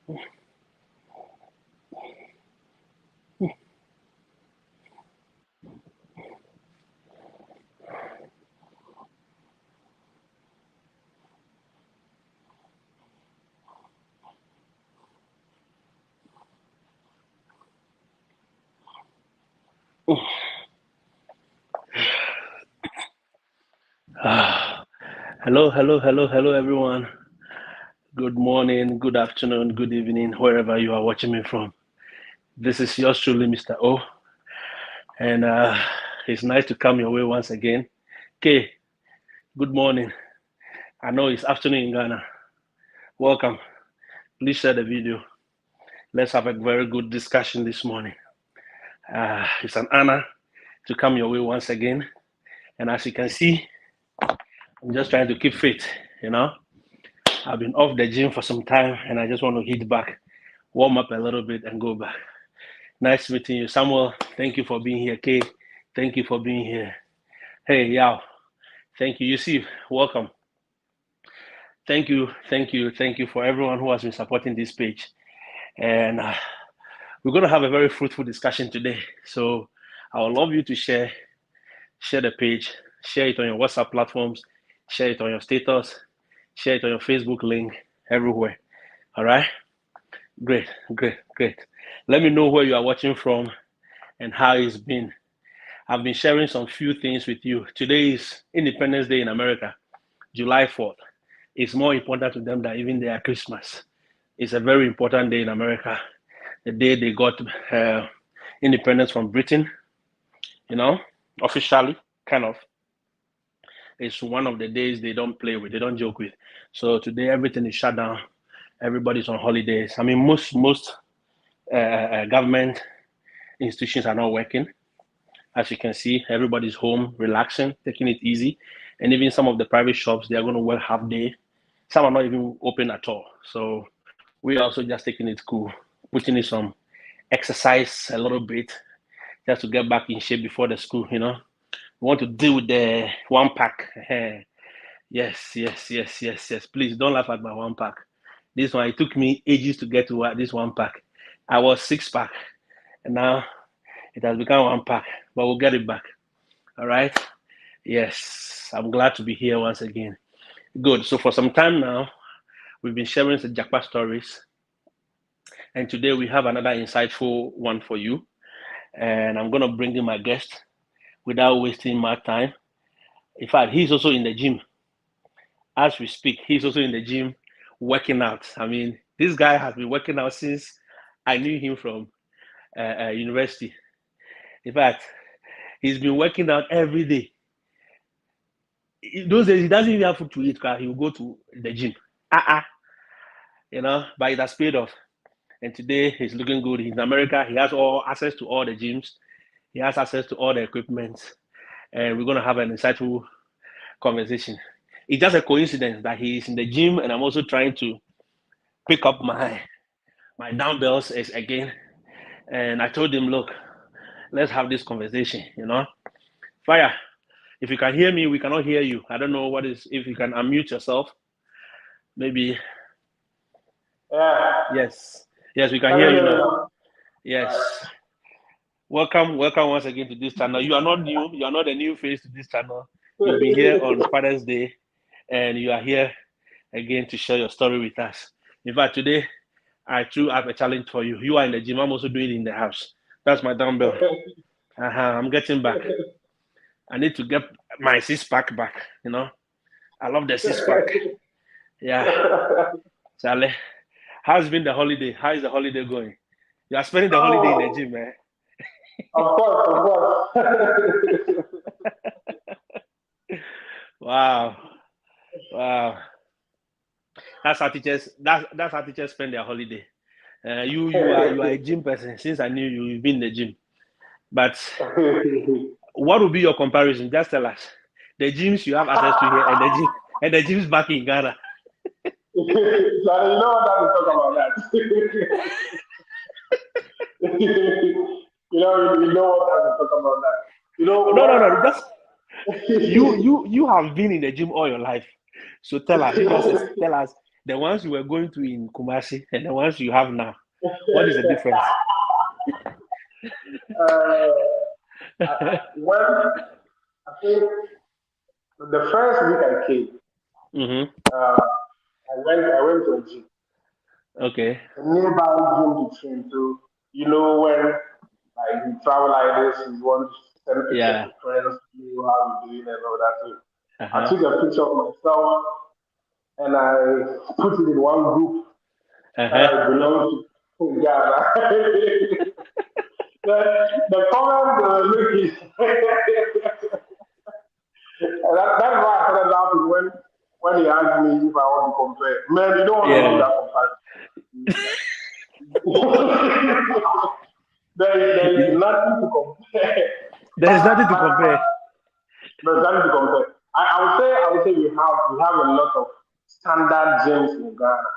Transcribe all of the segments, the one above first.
Hello, hello, hello, hello, everyone. Good morning, good afternoon, good evening, wherever you are watching me from. This is yours truly, Mr. O, and it's nice to come your way once again. Okay, good morning. I know it's afternoon in Ghana. Welcome. Please share the video. Let's have a very good discussion this morning. It's an honor to come your way once again. And as you can see, I'm just trying to keep fit, you know. I've been off the gym for some time and I just want to hit back, warm up a little bit and go back. Nice meeting you. Samuel, thank you for being here. Kay, thank you for being here. Hey, Yao, thank you. Yusuf, welcome. Thank you, thank you, thank you for everyone who has been supporting this page. And we're going to have a very fruitful discussion today. So I would love you to share the page, share it on your WhatsApp platforms, share it on your status, share it on your Facebook link, everywhere. All right? Great, great, great. Let me know where you are watching from and how it's been. I've been sharing some few things with you. Today is Independence Day in America, July 4th. It's more important to them than even their Christmas. It's a very important day in America. The day they got independence from Britain, you know, officially, kind of. It's one of the days they don't play with, they don't joke with. So today everything is shut down. Everybody's on holidays. I mean, most government institutions are not working. As you can see, everybody's home, relaxing, taking it easy. And even some of the private shops, they are going to work half day. Some are not even open at all. So we are also just taking it cool, putting in some exercise a little bit just to get back in shape before the school, you know. We want to deal with the one pack. Yes, yes, yes, yes, yes. Please don't laugh at my one pack. This one, it took me ages to get to this one pack. I was six pack, and now it has become one pack, but we'll get it back. All right. Yes, I'm glad to be here once again. Good. So for some time now, we've been sharing the Jackpot stories, and today we have another insightful one for you. And I'm gonna bring in my guest without wasting my time. In fact, he's also in the gym as we speak. He's also in the gym working out. I mean, this guy has been working out since I knew him from university. In fact, he's been working out every day. Those days, he doesn't even have food to eat because he will go to the gym. You know, but it has paid off. And today he's looking good. He's in America. He has all access to all the gyms. He has access to all the equipment. And we're going to have an insightful conversation. It's just a coincidence that he's in the gym and I'm also trying to pick up my dumbbells again. And I told him, look, let's have this conversation, you know. Fire, if you can hear me, we cannot hear you. I don't know what is, if you can unmute yourself, maybe. Yeah. Yes. Yes, we can hear you now. Yes. Welcome once again to this channel. You are not new. You are not a new face to this channel. You've been here on Father's Day, and you are here again to share your story with us. In fact, today I threw up a challenge for you. You are in the gym. I'm also doing it in the house. That's my dumbbell. I'm getting back. I need to get my six pack back. You know, I love the six pack. Yeah, Charlie. How's been the holiday? How is the holiday going? You are spending the holiday in the gym, man. Of course. Wow. That's how teachers. That's how teachers spend their holiday. You are a gym person. Since I knew you, you've been in the gym. But what would be your comparison? Just tell us the gyms you have access to here and the gyms back in Ghana. You know what I'm talking about that. you know what I'm talking about that. You know No. Just you have been in the gym all your life. So tell us. You just tell us the ones you were going to in Kumasi and the ones you have now? What is the difference? uh, when I think the first week I came, Mm-hmm. I went to a gym, Okay. a nearby gym to train. So you know when like you travel like this, you want to send pictures Yeah. to friends, you know how you doing and all that. So I Uh-huh. took a picture of myself and I put it in one group that Uh-huh. I belong to Ghana. The comment they were making, and that's why I started laughing when he asked me if I want to compare. Man, you don't want to do Yeah. that comparison. There is You, nothing to compare. there But, is nothing to but, but compare. there's nothing to compare. I would say we have a lot of standard gyms in Ghana.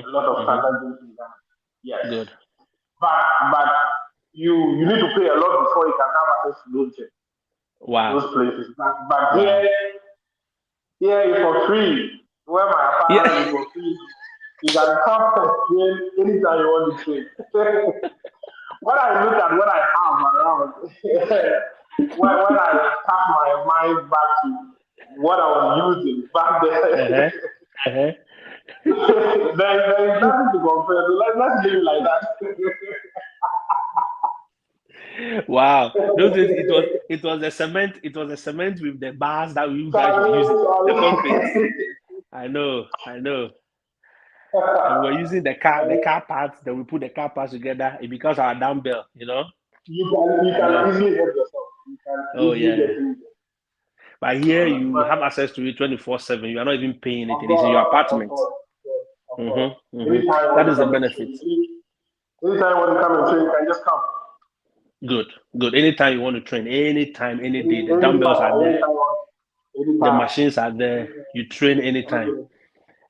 A lot Mm-hmm. of Mm-hmm. standard gyms in Ghana. Yes. Good. But you need to pay a lot before you can have access to those Wow. places. But Wow. here is for free. Where my Yeah. apartment is for free. You can come and train anytime you want to train. When I look at what I have around, when I tap my mind back to what I was using back there, Uh-huh. Uh-huh. there is nothing to compare. So let's leave it like that. Wow. Those days it was a cement with the bars that you guys were Charlie, using. The concrete. Charlie. I know, I know. And we're using the car parts, then we put the car parts together. It becomes our dumbbell. You I can know. easily help yourself. You can Oh easily yeah. get in But here there. you But have access to it 24/7. You are not even paying of anything. It's in your course, of apartment. course, of course. Mm-hmm. Mm-hmm. Anytime you That want to is the come and benefit. train, anytime you want to come and train, you can just come. Good. Good. Anytime you want to train, anytime, any day, the dumbbells Anytime, are there, the anytime. machines are there. You train anytime. Anytime.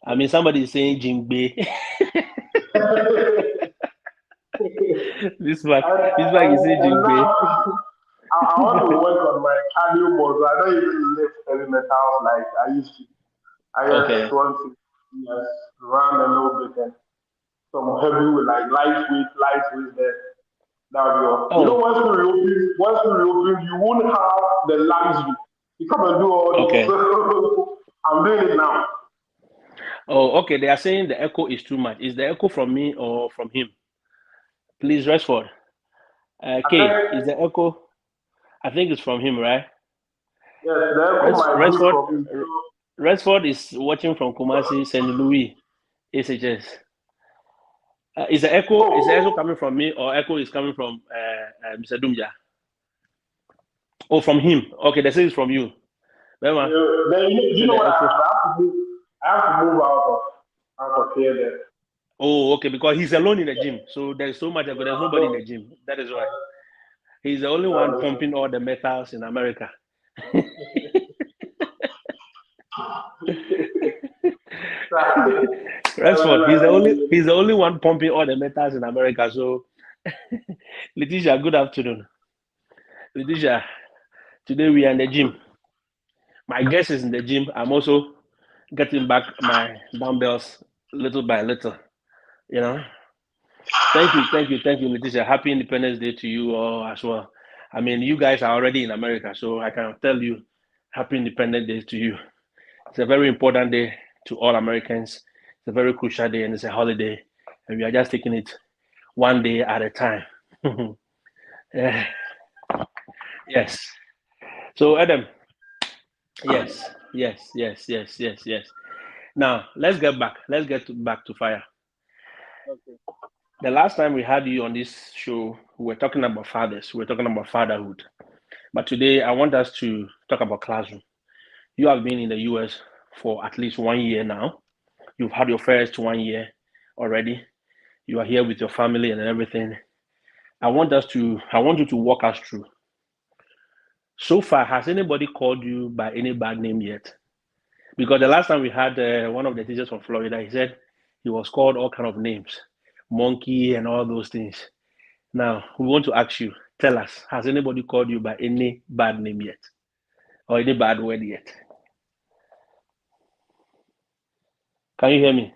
I mean, somebody is saying Jingbe. this back, this back is saying And Jingbe. now I want to work on my cardio more. So I don't even lift heavy metals like I used to. I just Okay. want to just run a little bit and some heavy with like lightweight there. That'll be all. You know, Oh, once we reopen, you won't have the luxury to come and do all this. okay. So I'm doing it now. Oh, okay. They are saying the echo is too much. Is the echo from me or from him? Please, Rashford. I K, is think the echo? I think it's from him, right? yes, the echo might be Rashford, from him. Rashford is watching from Kumasi, St. Louis, SHS. Is the echo Oh, coming from me or echo is coming from Mr. Dumja? Oh, from him. Okay, they say it's from you. Remember, then they you said know the what echo. I have to move. I have to move out of here. Then Oh, okay, because he's alone in the gym. So there's so much echo. There's I nobody in don't the gym. That is why. He's the only one understand. pumping all the metals in America. Rashford, he's the only one pumping all the metals in America. So Letitia, good afternoon. Letitia, today we are in the gym. My guest is in the gym. I'm also getting back my dumbbells little by little. You know. Thank you, Letitia. Happy Independence Day to you all as well. I mean, you guys are already in America, so I can tell you, Happy Independence Day to you. It's a very important day to all Americans. It's a very crucial day, and it's a holiday, and we are just taking it one day at a time. Eh, yes. So, Adam, yes, yes, yes, yes, yes, yes. Now, let's get back. Let's back to fire. Okay. The last time we had you on this show, we were talking about fathers. We were talking about fatherhood. But today, I want us to talk about classroom. You have been in the US for at least 1 year now. You've had your first 1 year already. You are here with your family and everything. I want you to walk us through. So far, has anybody called you by any bad name yet? Because the last time we had one of the teachers from Florida, he said he was called all kind of names, monkey and all those things. Now, we want to ask you, tell us, has anybody called you by any bad name yet? Or any bad word yet? Can you hear me?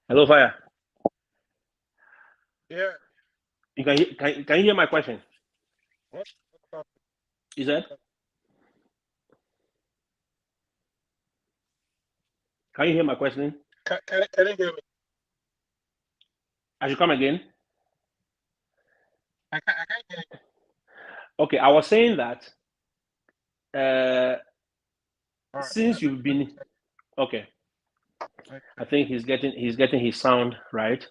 Hello, Fire. Yeah. You can you hear my question? What? Is that? Can you hear my question? Can you hear me? I should come again. I can't hear you. Okay, I was saying that All right. since you've been okay, Okay. I think he's getting his sound right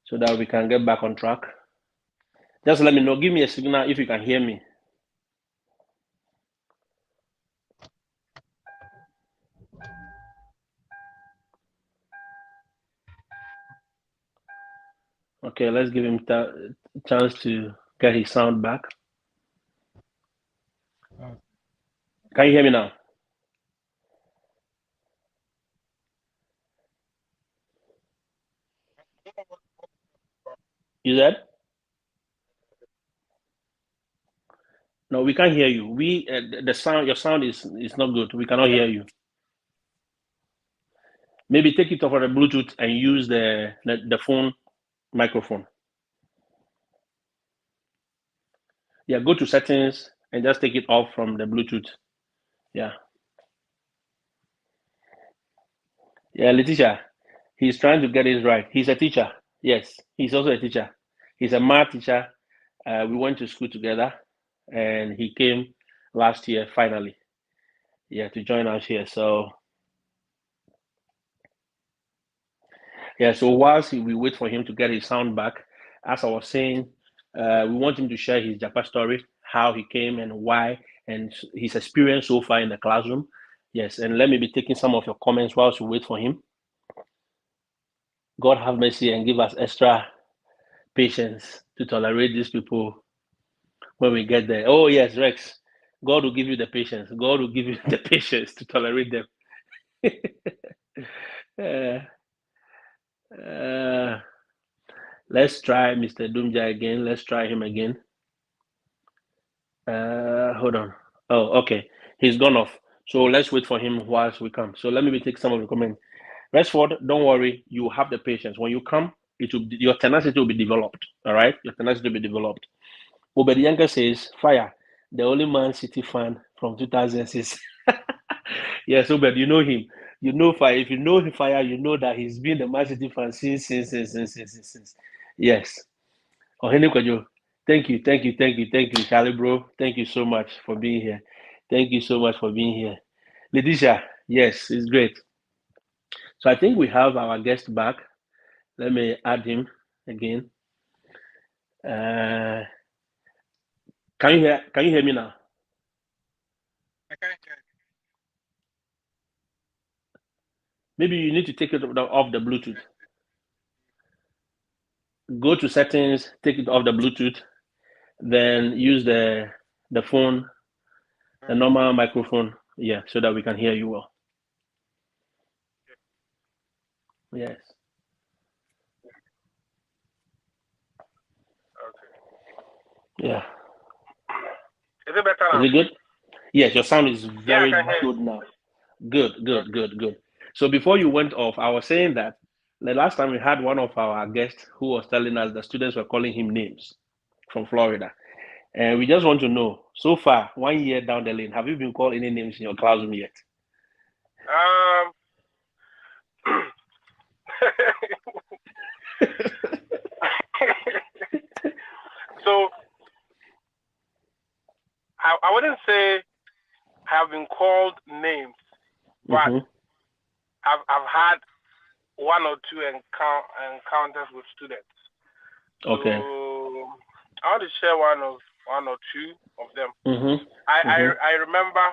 so that we can get back on track. Just let me know. Give me a signal if you can hear me. Okay, let's give him a chance to get his sound back. Can you hear me now? You said? No, we can't hear you. The sound, your sound is not good. We cannot hear you. Maybe take it off of the Bluetooth and use the phone microphone. Yeah, go to settings and just take it off from the Bluetooth. Yeah. Yeah, Letitia, he's trying to get it right. He's a teacher. Yes, he's also a teacher. He's a math teacher. We went to school together and he came last year finally. Yeah, to join us here. So yeah, so whilst we wait for him to get his sound back, as I was saying, we want him to share his Japa story, how he came and why, and his experience so far in the classroom. Yes, and let me be taking some of your comments whilst we wait for him. God have mercy and give us extra patience to tolerate these people when we get there. Oh yes, Rex. God will give you the patience. God will give you the patience to tolerate them. uh, uh, let's try Mr. Dumja again. Let's try him again. Hold on. Oh, okay. He's gone off. So let's wait for him whilst we come. So let me take some of the comments. Rashford, don't worry. You have the patience. When you come, your tenacity will be developed. All right, your tenacity will be developed. Obedianka says, "Fire, the only Man City fan from 2006." Yes, Obed, you know him. You know Fire. If you know Fire, you know that he's been the Man City fan since. Yes. Ohene Kwajo, thank you, Charlie, bro. Thank you so much for being here. Thank you so much for being here. Letitia, yes, it's great. So I think we have our guest back. Let me add him again. Uh, can you hear me now? I can't hear you. Maybe you need to take it off the Bluetooth. Go to settings, take it off the Bluetooth, then use the phone, the normal microphone, yeah, so that we can hear you well. Yes. Okay. Yeah. Is it better Is now? it good? Yes, your sound is Yeah, I very can hear good now. Good, you. good, good, good. So before you went off, I was saying that the last time we had one of our guests who was telling us the students were calling him names from Florida. And we just want to know, so far, 1 year down the lane, have you been called any names in your classroom yet? So I wouldn't say I have been called names, but Mm-hmm. I've had one or two encounters with students. Okay. So I want to share one or two of them. Mm-hmm. I remember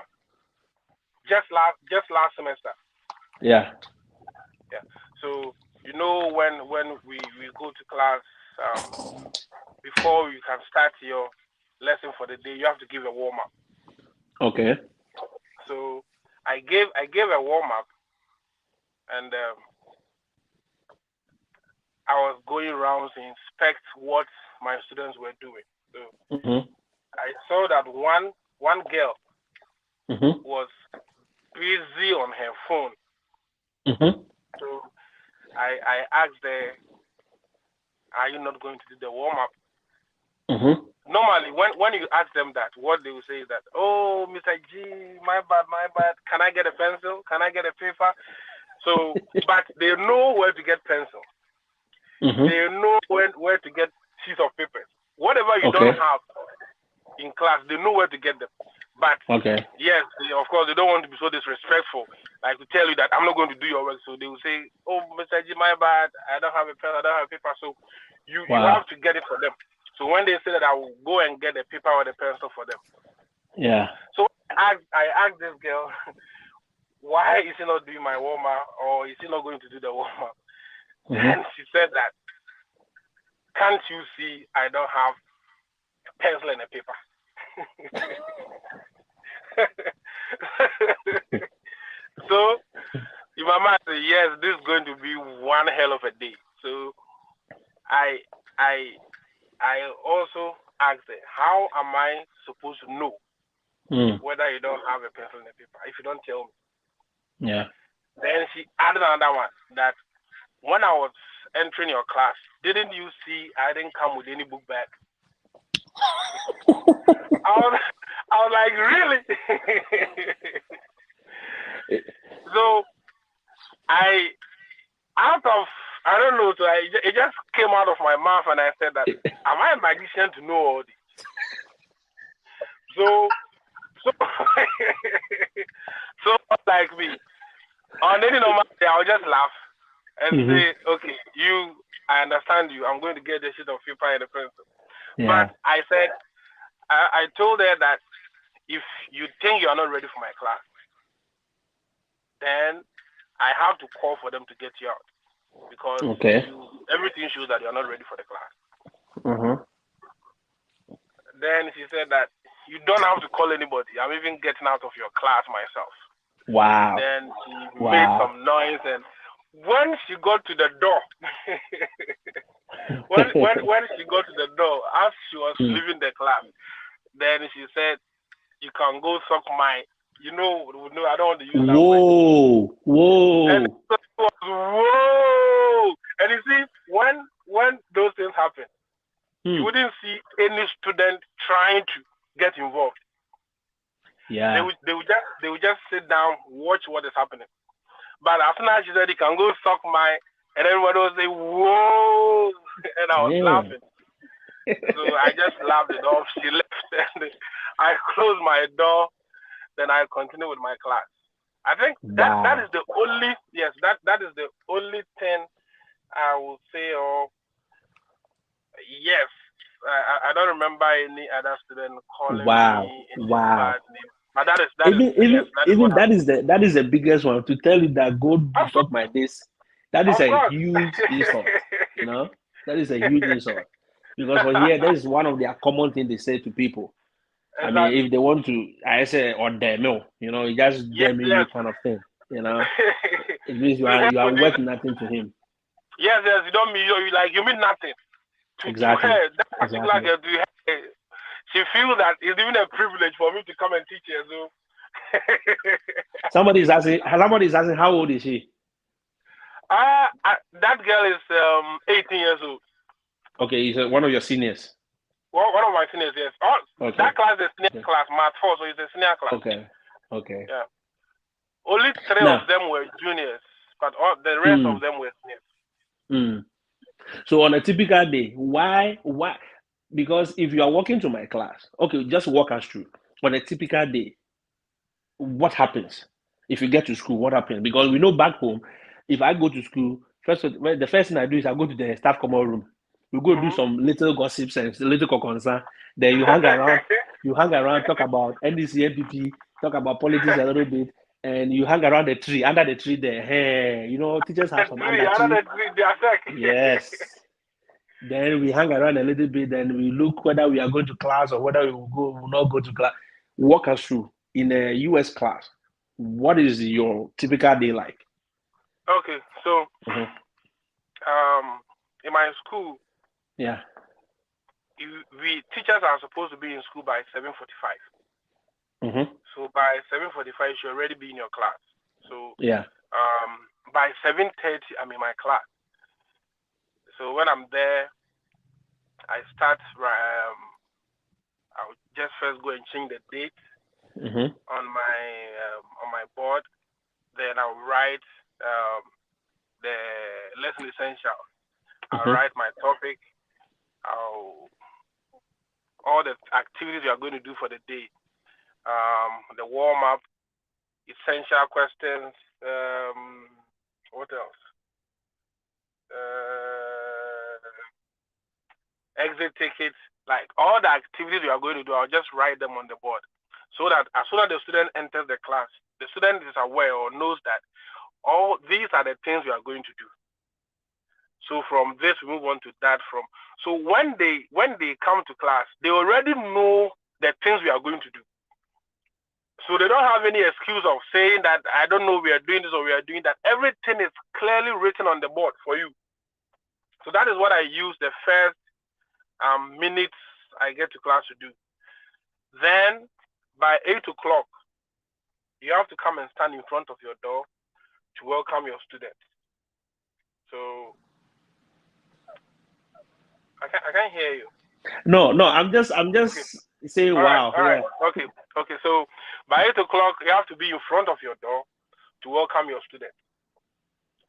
just last semester. Yeah. Yeah. So when we go to class, before you can start your lesson for the day, you have to give a warm up. Okay. So I gave a warm up, and I was going around to inspect what my students were doing. So Mm-hmm. I saw that one girl Mm-hmm. was busy on her phone. Mm-hmm. So I asked her, "Are you not going to do the warm up?" Mm-hmm. Normally, when you ask them that, what they will say is that, "Oh, Mr. G, my bad, my bad. Can I get a pencil? Can I get a paper?" So, but they know where to get pencil. Mm-hmm. They know where to get sheets of papers. Whatever you don't Okay. have in class, they know where to get them. But Okay. yes, of course, they don't want to be so disrespectful, like to tell you that I'm not going to do your work. So they will say, "Oh, Mr. G, my bad. I don't have a pen. I don't have a paper." So you Wow. have to get it for them. So when they say that, I will go and get a paper or the pencil for them. Yeah. So I asked this girl, "Why is she not doing my warm up, or is she not going to do the warm up?" Mm-hmm. Then she said that, "Can't you see I don't have a pencil and a paper?" So your mama said, "Yes, this is going to be one hell of a day." So I I I also asked her, "How am I supposed to know Mm. whether you don't have a pencil and a paper if you don't tell me?" Yeah. Then she added another one that, "When I was entering your class, didn't you see I didn't come with any book bag?" I was like, "Really?" So I, out of, I don't know, so it just came out of my mouth, and I said that, "Am I a magician to know all this?" So so so like me, on any normal day, I'll just laugh and Mm-hmm. say, "Okay, I understand you. I'm going to get the sheet of paper and a pencil." But Yeah. I said, I told her that if you think you are not ready for my class, then I have to call for them to get you out, because Okay. everything shows that you are not ready for the class. Mm-hmm. Then she said that you don't have to call anybody. I'm even getting out of your class myself. Wow. Then she made Wow. some noise, and when she got to the door, when she got to the door, as she was Mm. leaving the class, then she said, "You can go suck my," no, I don't want to use that word. Whoa. And Whoa. it was, whoa. And you see, when those things happen, you Mm. wouldn't see any student trying to get involved. They Yeah. would just sit down, watch what is happening. But as soon as she said, "You can go suck my," and everybody was saying, "Whoa," and I was Yeah. laughing. So I just laughed it off. She left, and I closed my door. Then I continued with my class. I think that Wow. is the only, yes, that is the only thing I will say. Or yes, I don't remember any other student calling Wow. me any Wow. bad name. But that is Even yes, even that is what even happened. that is the biggest one to tell you that go do Of suck my this. That is Of a course. huge insult. You know, that is a huge insult because for here that is one of their common thing they say to people. I mean, Exactly. if they want to, I say on demo, you know, just Yes, damning you yes. kind of thing. You know, it means So what you are would you? worth nothing to him. Yes, yes. You don't mean you mean nothing to Exactly. her. That particular Exactly. girl, to her, she feels that it's even a privilege for me to come and teach her. So Somebody is asking how old is she? that girl is 18 years old. Okay, he's one of your seniors. One of my seniors, yes. Oh, Okay. that class is senior Okay. class, Math 4, so it's a senior class. Okay. Okay. Yeah. Only 3 Now, of them were juniors, but all the rest mm, of them were seniors. mm. So on a typical day, why? Because if you are walking to my class, okay, just walk us through. On a typical day, what happens? If you get to school, what happens? Because we know back home, if I go to school, the first thing I do is I go to the staff common room. We go do Mm-hmm. some little gossips and little concern. Then you hang around, talk about NDC, NPP, talk about politics a little bit, and you hang around the tree, under the tree there. Hey, you know, teachers have some under tree. Another three, they are Yes. Then we hang around a little bit, then we look whether we are going to class or whether we will not go to class. Walk us through in a US class. What is your typical day like? Okay, so Mm-hmm. in my school, Yeah. we teachers are supposed to be in school by 7:45. Mm-hmm. So by 7:45, you should already be in your class. So Yeah. um, by 7:30, I'm in my class. So when I'm there, I start. I'll just first go and change the date on my board. Then I'll write the lesson essentials. I'll write my topic. All the activities you are going to do for the day. The warm up, essential questions. What else? Exit tickets. Like all the activities you are going to do, I'll just write them on the board, so that as soon as the student enters the class, the student is aware or knows that all these are the things we are going to do. So from this, we move on to that. So when they come to class, they already know the things we are going to do. So they don't have any excuse of saying that I don't know we are doing this or we are doing that. Everything is clearly written on the board for you. So that is what I use the first minutes I get to class to do. Then by 8 o'clock, you have to come and stand in front of your door to welcome your students. So I can't hear you. No, I'm just saying wow. All right. Okay. So by 8 o'clock, you have to be in front of your door to welcome your students.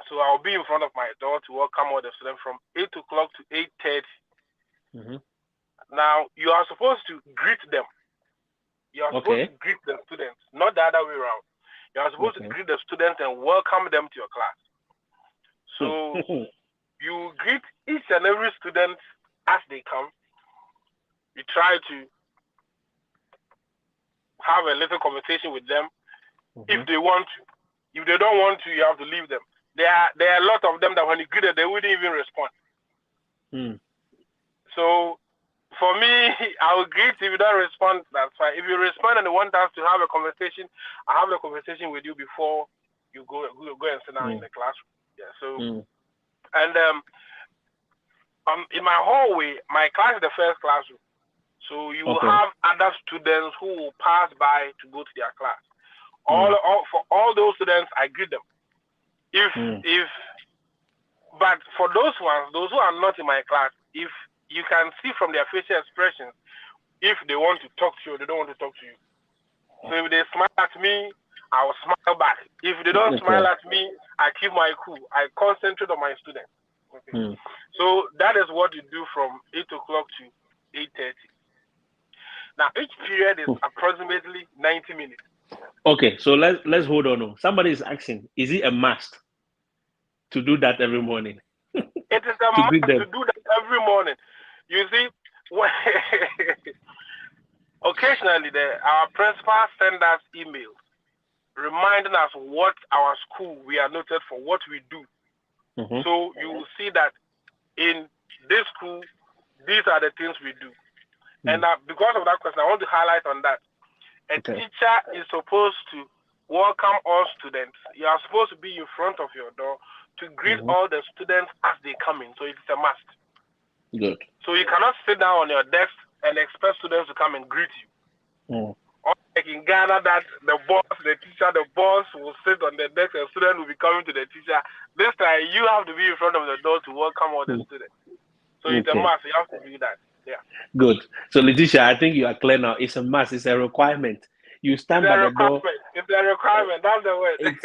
So I'll be in front of my door to welcome all the students from 8 o'clock to 8:30. Now you are supposed to greet them. You are supposed to greet the students, not the other way around. You are supposed to greet the students and welcome them to your class. So you greet each and every student as they come. You try to have a little conversation with them if they want to. If they don't want to, you have to leave them. There are a lot of them that when you greet them, they wouldn't even respond. So for me, I will greet. If you don't respond, that's fine. If you respond and you want us to have a conversation, I have a conversation with you before you go and sit down in the classroom. Yeah. So and in my hallway, my class is the first classroom. So you will have other students who will pass by to go to their class. For all those students, I greet them. But for those who are not in my class, if you can see from their facial expressions if they want to talk to you or they don't want to talk to you. So if they smile at me, I will smile back. If they don't smile at me, I keep my cool. I concentrate on my students. So that is what you do from 8 o'clock to 8:30. Now each period is approximately 90 minutes. Okay, so let's hold on. Somebody is asking, is it a must to do that every morning? It is a must to do that every morning. You see, occasionally our principal send us emails reminding us what our school we are noted for, what we do. So you will see that in this school, these are the things we do. And because of that question, I want to highlight on that. A teacher is supposed to welcome all students. You are supposed to be in front of your door to greet all the students as they come in. So it's a must. Good. So you cannot sit down on your desk and expect students to come and greet you. Or like in Ghana, that the boss will sit on the desk and students will be coming to the teacher. This time you have to be in front of the door to welcome all the students. So it's a must. You have to do that. Yeah. Good. So Letitia, I think you are clear now. It's a must. It's a requirement. You stand by the door. It's a requirement. That's the word.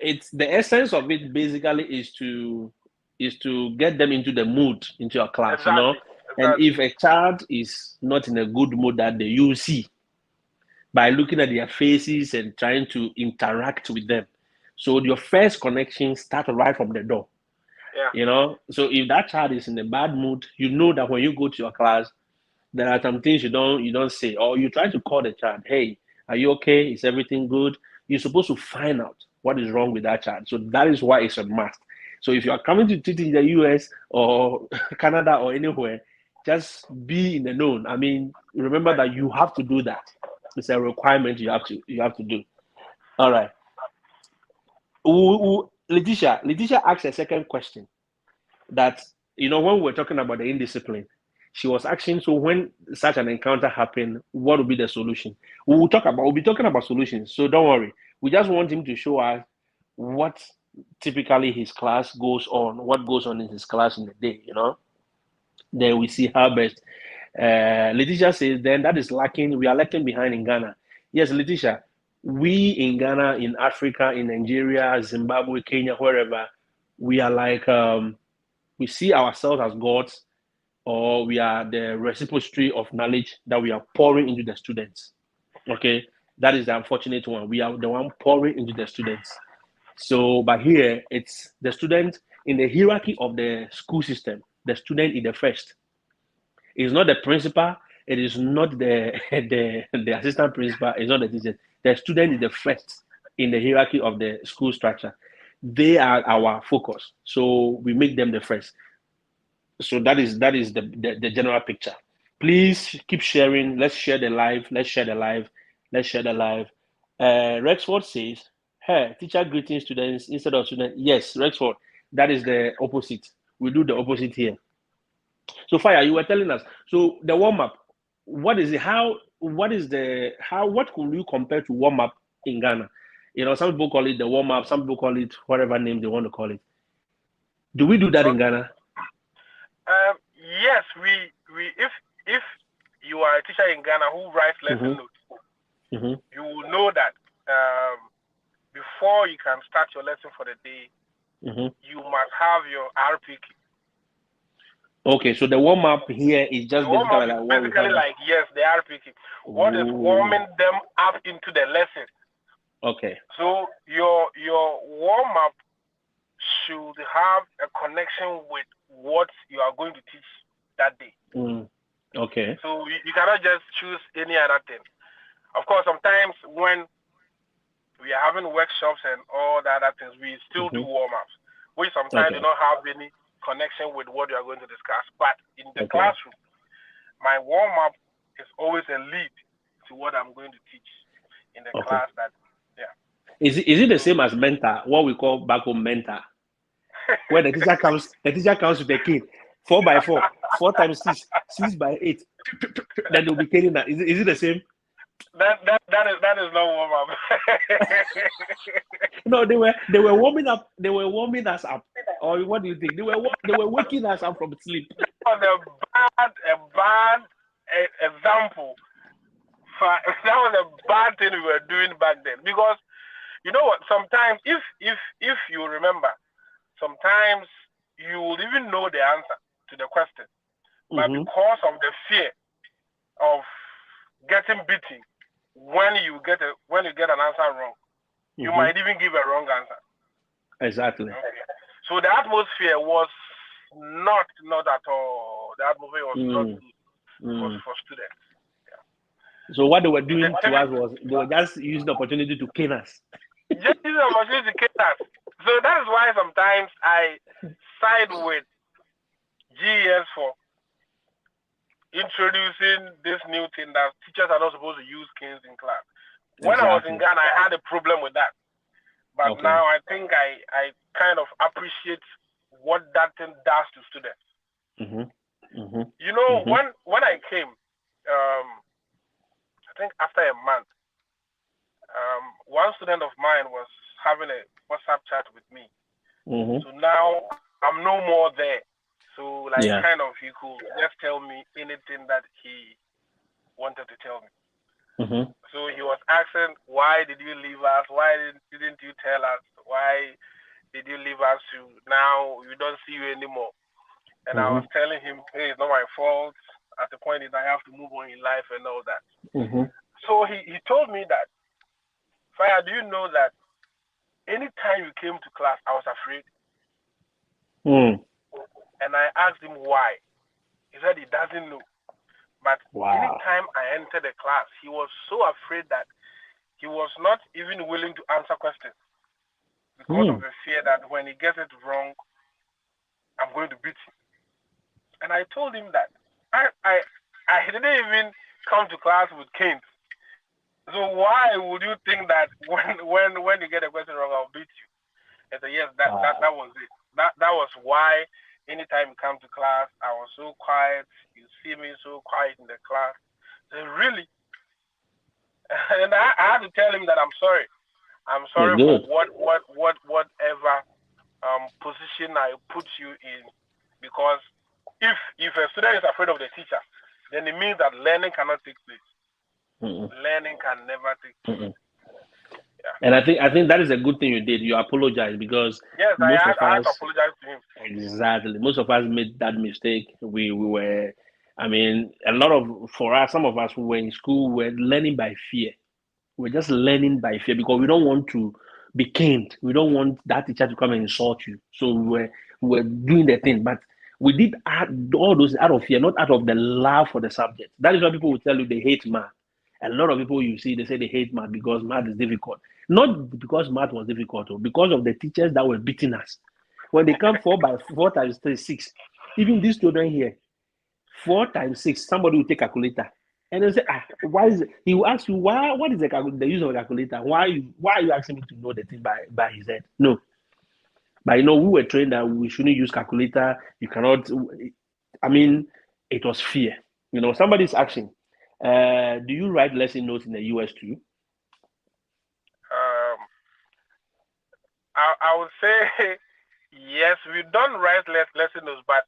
It's the essence of it. Basically, is to get them into the mood into your class. Exactly. You know. And if a child is not in a good mood that day, you see by looking at their faces and trying to interact with them. So your first connection starts right from the door. Yeah. You know, so if that child is in a bad mood, you know that when you go to your class, there are some things you don't say, or you try to call the child, hey, are you okay? Is everything good? You're supposed to find out what is wrong with that child. So that is why it's a must. So if you are coming to teach in the US or Canada or anywhere, just be in the known. I mean, remember that you have to do that. It's a requirement you have to do. All right. Letitia asked a second question that, when we're talking about the indiscipline, she was asking, so when such an encounter happened, what would be the solution? We'll be talking about solutions. So don't worry. We just want him to show us what typically his class goes on, what goes on in his class in the day, you know. Then we see how best. Letitia says, then that is lacking. We are lacking behind in Ghana. Yes, Letitia, we in Ghana, in Africa, in Nigeria, Zimbabwe, Kenya, wherever, we are like, we see ourselves as gods, or we are the reciprocity of knowledge that we are pouring into the students. Okay, that is the unfortunate one. We are the one pouring into the students. So, but here it's the student in the hierarchy of the school system. The student is the first. It's not the principal. It is not the the assistant principal. It's not the teacher. The student is the first in the hierarchy of the school structure. They are our focus. So we make them the first. So that is the general picture. Please keep sharing. Let's share the live. Let's share the live. Let's share the live. Rexford says, "Hey, teacher greeting students instead of student." Yes, Rexford. That is the opposite. We do the opposite here. So Fire, you were telling us. So the warm up. What is it? How? What is the how? What could you compare to warm up in Ghana? You know, some people call it the warm up. Some people call it whatever name they want to call it. Do we do that in Ghana? Yes, we if you are a teacher in Ghana who writes lesson notes, you will know that before you can start your lesson for the day, you must have your RPK. Okay, so the warm up here is just basically like what basically like yes, the RPK. What is warming them up into the lesson? Okay. So your warm up should have a connection with what you are going to teach that day. Okay. So you cannot just choose any other thing. Of course, sometimes when we are having workshops and all the other things, we still do warm-ups, which sometimes do not have any connection with what you are going to discuss. But in the classroom, my warm-up is always a lead to what I'm going to teach in the class. That Is it the same as mentor, what we call back home mentor? Where the teacher comes with the kid, 4x4, 4 times 6, 6x8. Then they'll be carrying that. Is it the same? That is not warm up. No, they were warming up. They were warming us up. Or what do you think? They were waking us up from sleep. That was a bad example. That was a bad thing we were doing back then, because you know what? Sometimes, if you remember, sometimes you will even know the answer to the question, but because of the fear of getting beaten when you get an answer wrong, you might even give a wrong answer. Exactly. Okay. So the atmosphere was not at all. The atmosphere was not good for students. So what they were doing to us was they were just using the opportunity to cane us. Just using the opportunity to cane us. So that is why sometimes I side with GES for introducing this new thing that teachers are not supposed to use canes in class. When I was in Ghana, I had a problem with that. But now I think I kind of appreciate what that thing does to students. You know, when I came, I think after a month, one student of mine was having a WhatsApp chat with me. So now I'm no more there. So kind of he could just tell me anything that he wanted to tell me. So he was asking, why did you leave us? Why didn't you tell us? Why did you leave us? Now we don't see you anymore. And I was telling him, hey, it's not my fault. At the point is I have to move on in life and all that. So he told me that, Fire, do you know that anytime you came to class, I was afraid? And I asked him why. He said he doesn't know. But anytime I entered the class, he was so afraid that he was not even willing to answer questions because of the fear that when he gets it wrong, I'm going to beat him. And I told him that I didn't even come to class with canes. So why would you think that when you get a question wrong, I'll beat you? I said, yes, that was it. That was why anytime you come to class, I was so quiet. You see me so quiet in the class. I said, really? And I had to tell him that I'm sorry. I'm sorry for whatever position I put you in, because if a student is afraid of the teacher, then it means that learning cannot take place. Learning can never take place. Yeah. And I think that is a good thing you did. You apologize, because yes, I had to apologize to him. Exactly. Most of us made that mistake. We were, I mean, a lot of, for us, some of us who were in school were learning by fear. We're just learning by fear because we don't want to be caned. We don't want that teacher to come and insult you. So we were doing the thing, but we did all those out of fear, not out of the love for the subject. That is why people will tell you they hate math. A lot of people you see, they say they hate math because math is difficult. Not because math was difficult, because of the teachers that were beating us. When they come 4 by 4 times 3 6, even these children here, 4 times 6, somebody will take a calculator. And they'll say, why is it? He will ask you, what is the use of a calculator? Why are you asking me to know the thing by his head? No. But we were trained that we shouldn't use calculator. You cannot, I mean, it was fear. Somebody's asking, do you write lesson notes in the US too? I would say yes, we don't write lesson notes, but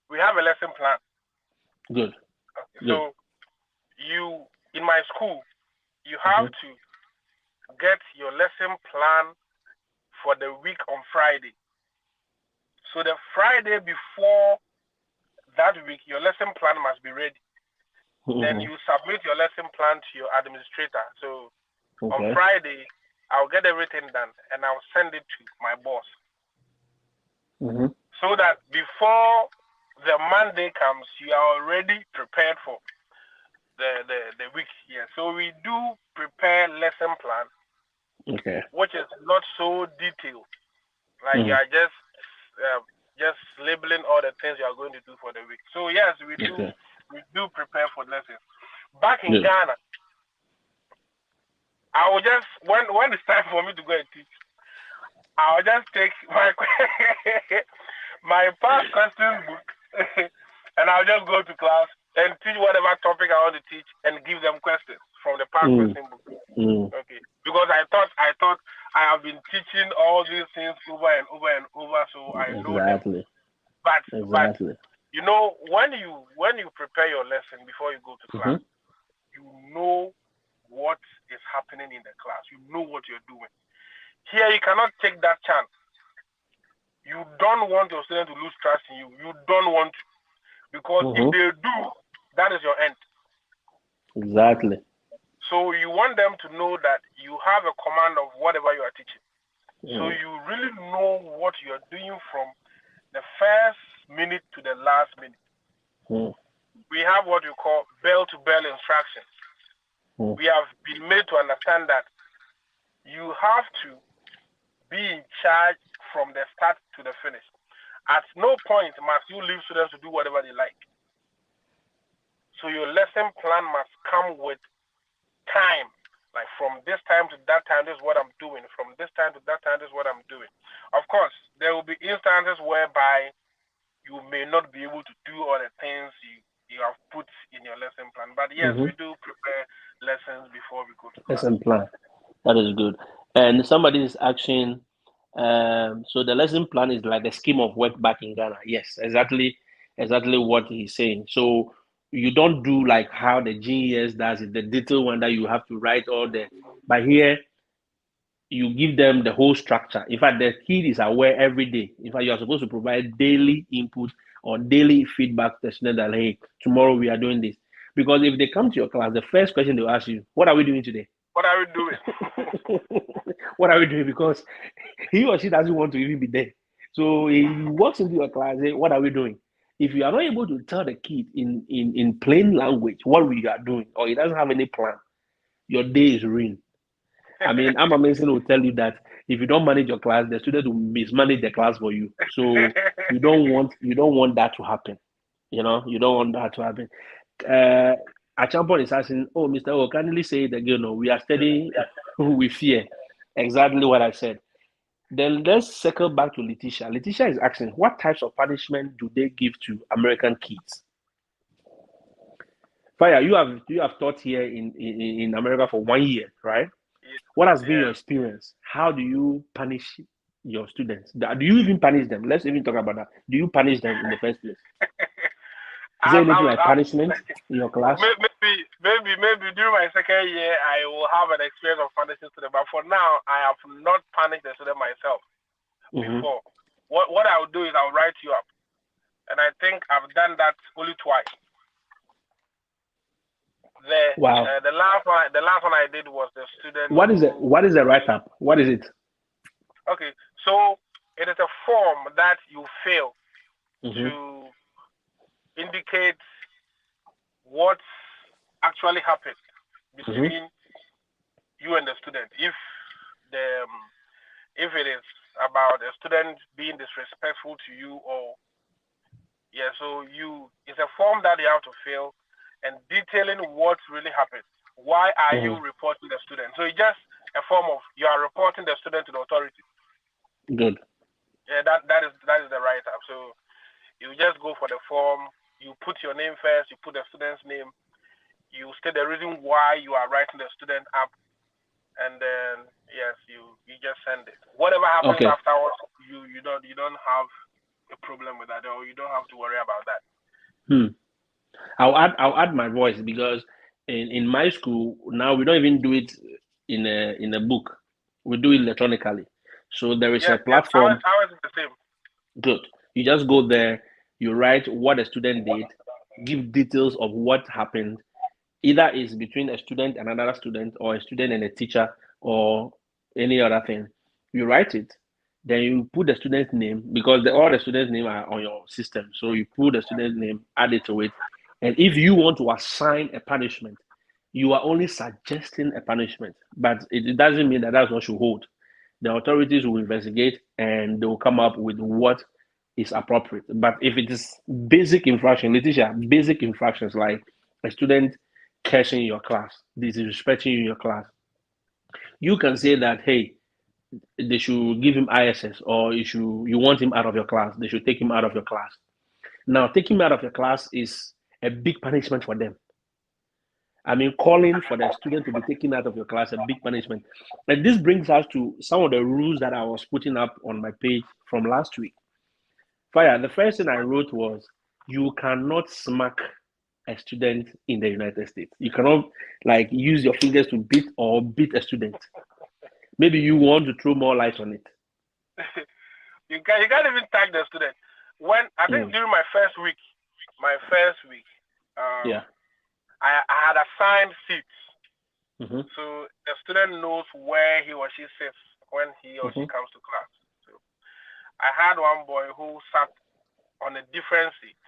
we have a lesson plan. Good. Okay. So in my school, you have to get your lesson plan for the week on Friday. So the Friday before that week, your lesson plan must be ready. Then you submit your lesson plan to your administrator. So on Friday, I'll get everything done and I'll send it to my boss. So that before the Monday comes, you are already prepared for the week here. So we do prepare lesson plan, which is not so detailed. Like you are just labeling all the things you are going to do for the week. So yes, we do prepare for lessons. Back in Ghana, I will just when it's time for me to go and teach, I'll just take my past questions book and I'll just go to class and teach whatever topic I want to teach and give them questions from the past question book. Okay, because I thought I have been teaching all these things over and over and over, so I know them. But when you prepare your lesson before you go to class, you know what is happening in the class. You know what you're doing. Here, you cannot take that chance. You don't want your students to lose trust in you. You don't want to. Because if they do, that is your end. Exactly. So you want them to know that you have a command of whatever you are teaching. So you really know what you're doing from the first minute to the last minute. We have what you call bell-to-bell instructions. We have been made to understand that you have to be in charge from the start to the finish. At no point must you leave students to do whatever they like. So your lesson plan must come with time. Like from this time to that time, this is what I'm doing. From this time to that time, this is what I'm doing. Of course, there will be instances whereby you may not be able to do all the things you have put in your lesson plan. But yes, we do prepare lessons before we go to class. Lesson plan. That is good. And somebody is asking, so the lesson plan is like a scheme of work back in Ghana. Yes, exactly what he's saying. So you don't do like how the GES does it, the detailed one that you have to write all the. But here, you give them the whole structure. In fact, the kid is aware every day. In fact, you are supposed to provide daily input or daily feedback to the student that, hey, tomorrow we are doing this. Because if they come to your class, the first question they'll ask you, what are we doing today? What are we doing? What are we doing? Because he or she doesn't want to even be there. So he walks into your class and says, what are we doing? If you are not able to tell the kid in plain language what we are doing, or he doesn't have any plan, your day is ruined. I mean, I'm amazing will tell you that if you don't manage your class, the student will mismanage the class for you. So you don't want that to happen. You don't want that to happen. Achampon is asking, oh, Mr. O, kindly say it again. We are studying with fear. Exactly what I said. Then let's circle back to Letitia. Letitia is asking, what types of punishment do they give to American kids? Fire, you have taught here in America for 1 year, right? What has been your experience? How do you punish your students? Do you even punish them? Let's even talk about that. Do you punish them in the first place? Is there anything like punishment in your class? Maybe during my second year, I will have an experience of punishing students. But for now, I have not punished the student myself before. What I will do is I'll write you up, and I think I've done that only twice. The last one I did was the student. What is a write up? What is it? Okay, so it is a form that you fill to indicate what actually happened between you and the student. If it is about a student being disrespectful to you, or so it's a form that you have to fill and detailing what really happened. Why are you reporting the student? So it's just a form of you are reporting the student to the authority. Good. Yeah, that is the write up. So you just go for the form. You put your name first. You put the student's name. You state the reason why you are writing the student up, and then you just send it. Whatever happens afterwards, you don't have a problem with that, or you don't have to worry about that. I'll add my voice, because in my school now we don't even do it in a book. We do it electronically. So there is a platform. Ours is the same. Good. You just go there. You write what a student did, give details of what happened. Either it's between a student and another student, or a student and a teacher, or any other thing. You write it, then you put the student's name, because all the students' name are on your system. So you put the student's name, add it to it. And if you want to assign a punishment, you are only suggesting a punishment, but it doesn't mean that that's what you hold. The authorities will investigate and they will come up with what is appropriate. But if it is basic infraction, Letitia, basic infractions like a student cursing your class, disrespecting you in your class, you can say that, hey, they should give him ISS, or you want him out of your class, they should take him out of your class. Now, taking him out of your class is a big punishment for them. I mean, calling for the student to be taken out of your class, a big punishment. And this brings us to some of the rules that I was putting up on my page from last week. Fire, the first thing I wrote was, you cannot smack a student in the United States. You cannot use your fingers to beat a student. Maybe you want to throw more light on it. You can't even tag the student. When I think during my first week, I had assigned seats. So the student knows where he or she sits when he or she comes to class. So I had one boy who sat on a different seat,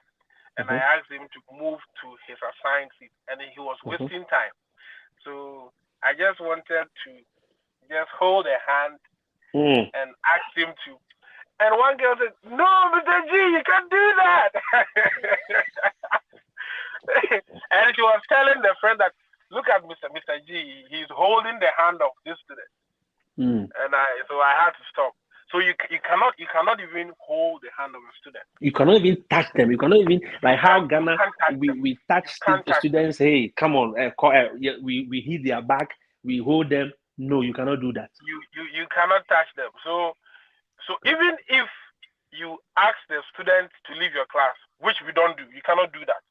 and I asked him to move to his assigned seat, and he was wasting time. So I just wanted to just hold a hand and ask him to. And one girl said, "No, Mr. G, you can't do that." And she was telling the friend that, "Look at Mr. G, he's holding the hand of this student." And I had to stop. So you cannot even hold the hand of a student. You cannot even touch them. You cannot even, like how Ghana we touch the students. Hey, come on, we hit their back, we hold them. No, you cannot do that. You cannot touch them. So even if you ask the student to leave your class, which we don't do, you cannot do that.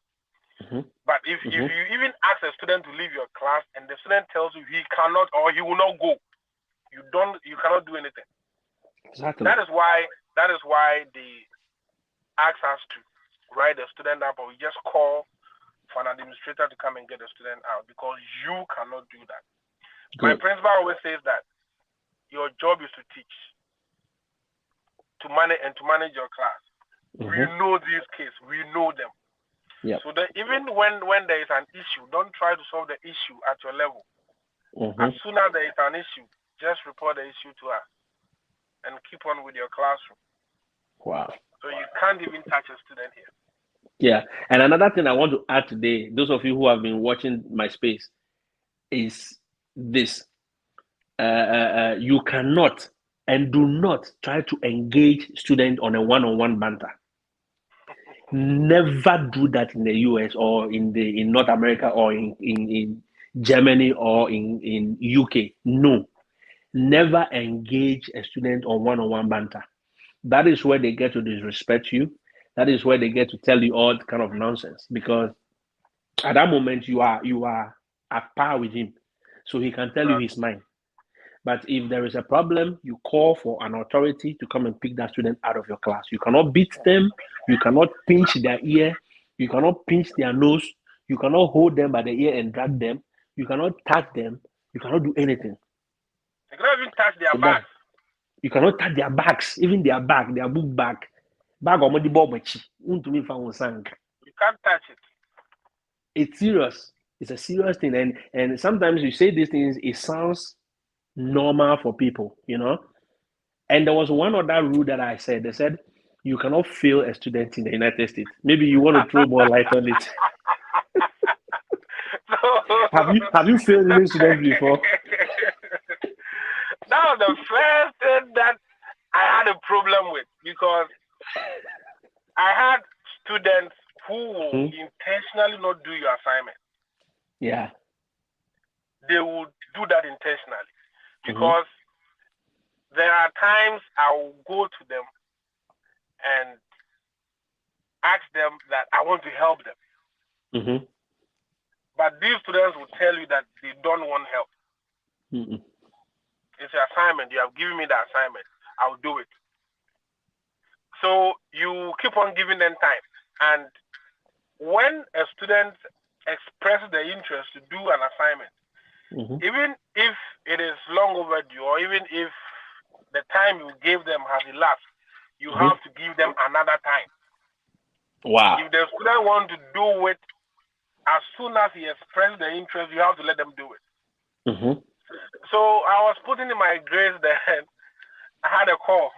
But if you even ask a student to leave your class and the student tells you he cannot or he will not go, you cannot do anything. Exactly. That is why they ask us to write the student up, or we just call for an administrator to come and get the student out, because you cannot do that. Good. My principal always says that your job is to teach, to manage your class. We know these kids, we know them. Yep. So that even when there is an issue, don't try to solve the issue at your level. As soon as there is an issue, just report the issue to us and keep on with your classroom. Wow. So you can't even touch a student here. Yeah. And another thing I want to add today, those of you who have been watching my space, is this. You cannot and do not try to engage students on a one-on-one banter. Never do that in the US or in North America or in Germany or in UK. No. Never engage a student on one-on-one banter. That is where they get to disrespect you. That is where they get to tell you all kind of nonsense, because at that moment you are at par with him, so he can tell you his mind. But if there is a problem, you call for an authority to come and pick that student out of your class. You cannot beat them, you cannot pinch their ear, you cannot pinch their nose, you cannot hold them by the ear and drag them, you cannot touch them, you cannot do anything. You cannot even touch their So bags. you cannot touch their bags, even their bag, their book bag. Bag or money bobachi. You can't touch it. It's serious. It's a serious thing. And sometimes you say these things, it sounds normal for people, you know. And there was one other rule that I said. They said you cannot fail a student in the United States. Maybe you want to throw more light on it. Have you failed any student before? That was the first thing that I had a problem with, because I had students who will intentionally not do your assignment. Yeah. They would do that intentionally, because there are times I will go to them and ask them that I want to help them. But these students will tell you that they don't want help. It's an assignment. You have given me the assignment. I'll do it. So you keep on giving them time. And when a student expresses the interest to do an assignment, even if it is long overdue, or even if the time you gave them has elapsed, you have to give them another time. Wow. If the student wants to do it, as soon as he expresses the interest, you have to let them do it. So I was putting in my grades, then I had a call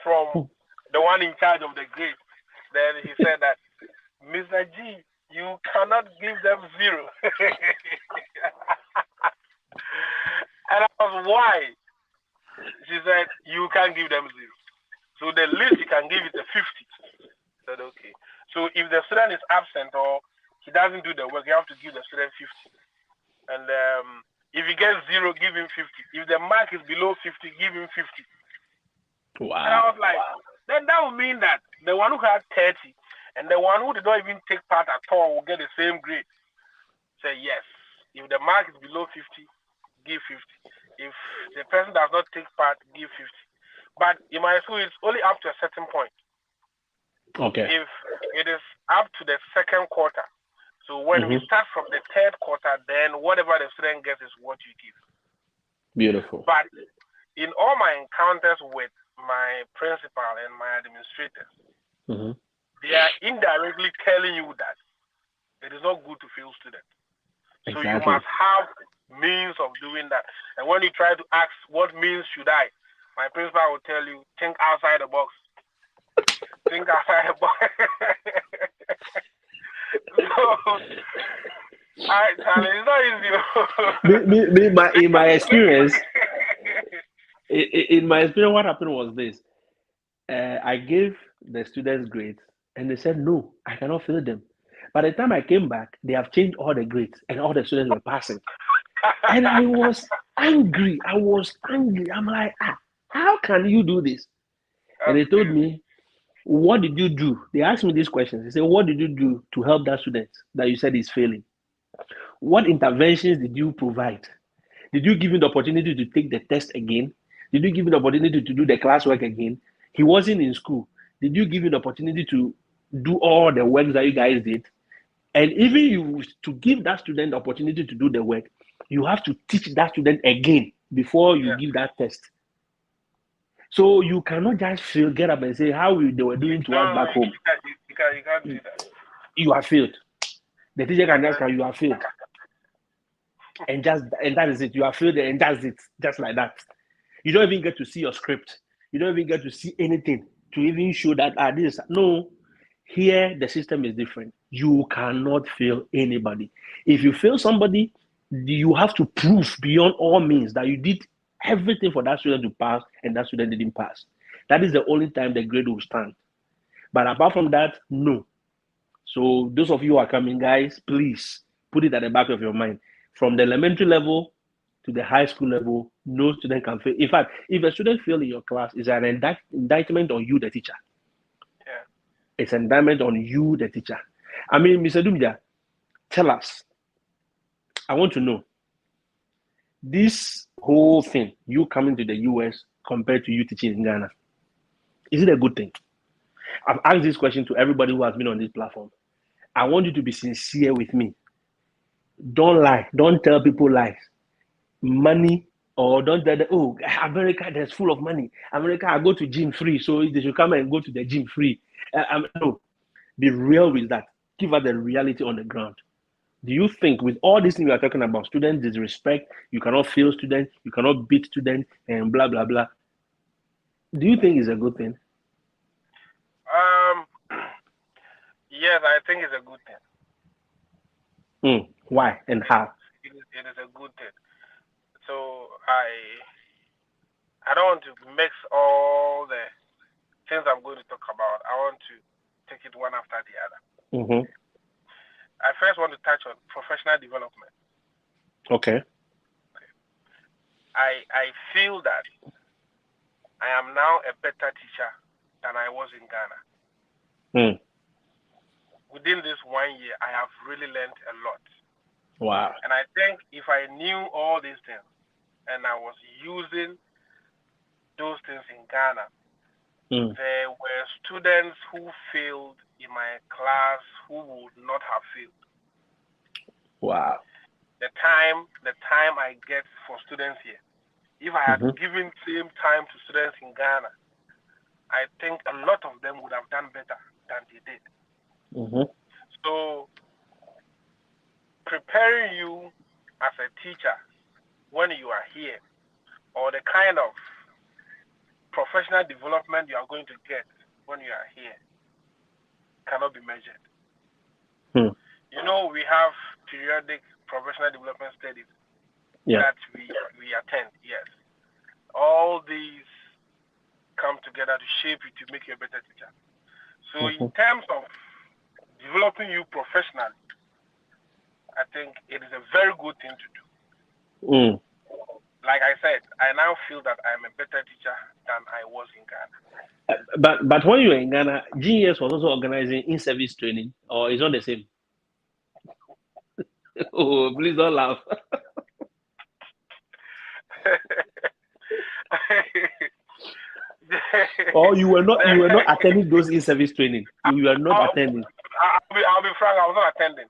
from the one in charge of the grade. Then he said that, Mr. G, you cannot give them 0. And I was, why? She said, you can't give them 0. So the least you can give is a 50. I said, okay. So if the student is absent or he doesn't do the work, you have to give the student 50. And if he gets 0, give him 50. If the mark is below 50, give him 50. Wow. And I was like, then that would mean that the one who had 30 and the one who did not even take part at all will get the same grade. Say yes. If the mark is below 50, give 50. If the person does not take part, give 50. But in my school, it's only up to a certain point. Okay. If it is up to the second quarter, so when we start from the third quarter, then whatever the student gets is what you give. Beautiful. But in all my encounters with my principal and my administrators, they are indirectly telling you that it is not good to fail students. So you must have means of doing that. And when you try to ask, what means should I? My principal will tell you, think outside the box. Think outside the box. So, it's not easy. In my experience, what happened was this. I gave the students grades, and they said, no, I cannot fail them. By the time I came back, they have changed all the grades, and all the students were passing. And I was angry. I'm like, how can you do this? And they told me, what did you do? They asked me these questions. They said, what did you do to help that student that you said is failing? What interventions did you provide? Did you give him the opportunity to take the test again? Did you give him the opportunity to do the classwork again? He wasn't in school. Did you give him the opportunity to do all the work that you guys did? And even to give that student the opportunity to do the work, you have to teach that student again before you give that test. So you cannot just get up and say how they were doing to us back home. You can't do that. You have failed. The teacher can just you have failed. And that is it. You have failed and that's it. Just like that. You don't even get to see your script. You don't even get to see anything to even show that this. No. Here the system is different. You cannot fail anybody. If you fail somebody, you have to prove beyond all means that you did everything for that student to pass and that student didn't pass. That is the only time the grade will stand. But apart from that, no. So those of you who are coming, guys, please put it at the back of your mind. From the elementary level to the high school level, no student can fail. In fact, if a student fail in your class, it's an indictment on you, the teacher. Yeah. It's an indictment on you, the teacher. I mean, Mr. Dumida, tell us. I want to know this whole thing, you coming to the US compared to you teaching in Ghana. Is it a good thing? I've asked this question to everybody who has been on this platform. I want you to be sincere with me. Don't lie. Don't tell people lies. Money, or don't tell them, oh, America, there's full of money. America, I go to gym free, so they should come and go to the gym free. No, be real with that. Give us the reality on the ground. Do you think with all these things we are talking about, student disrespect, you cannot fail students, you cannot beat students, and blah, blah, blah. Do you think it's a good thing? Yes, I think it's a good thing. Why and how? It is a good thing. So I don't want to mix all the things I'm going to talk about. I want to take it one after the other. Mm-hmm. I first want to touch on professional development. Okay. I feel that I am now a better teacher than I was in Ghana. Within this 1 year, I have really learned a lot. Wow. And I think if I knew all these things and I was using those things in Ghana, there were students who failed in my class who would not have failed. Wow. The time I get for students here, if I had given same time to students in Ghana, I think a lot of them would have done better than they did. So preparing you as a teacher when you are here, or the kind of professional development you are going to get when you are here, cannot be measured. You know, we have periodic professional development studies that we attend. Yes, all these come together to shape you to make you a better teacher. So in terms of developing you professionally, I think it is a very good thing to do. Like I said, I now feel that I am a better teacher than I was in Ghana. But when you were in Ghana, GES was also organizing in-service training, or it's not the same? Oh, please don't laugh. Or you were not attending those in-service training. You were not attending. I'll be frank, I was not attending.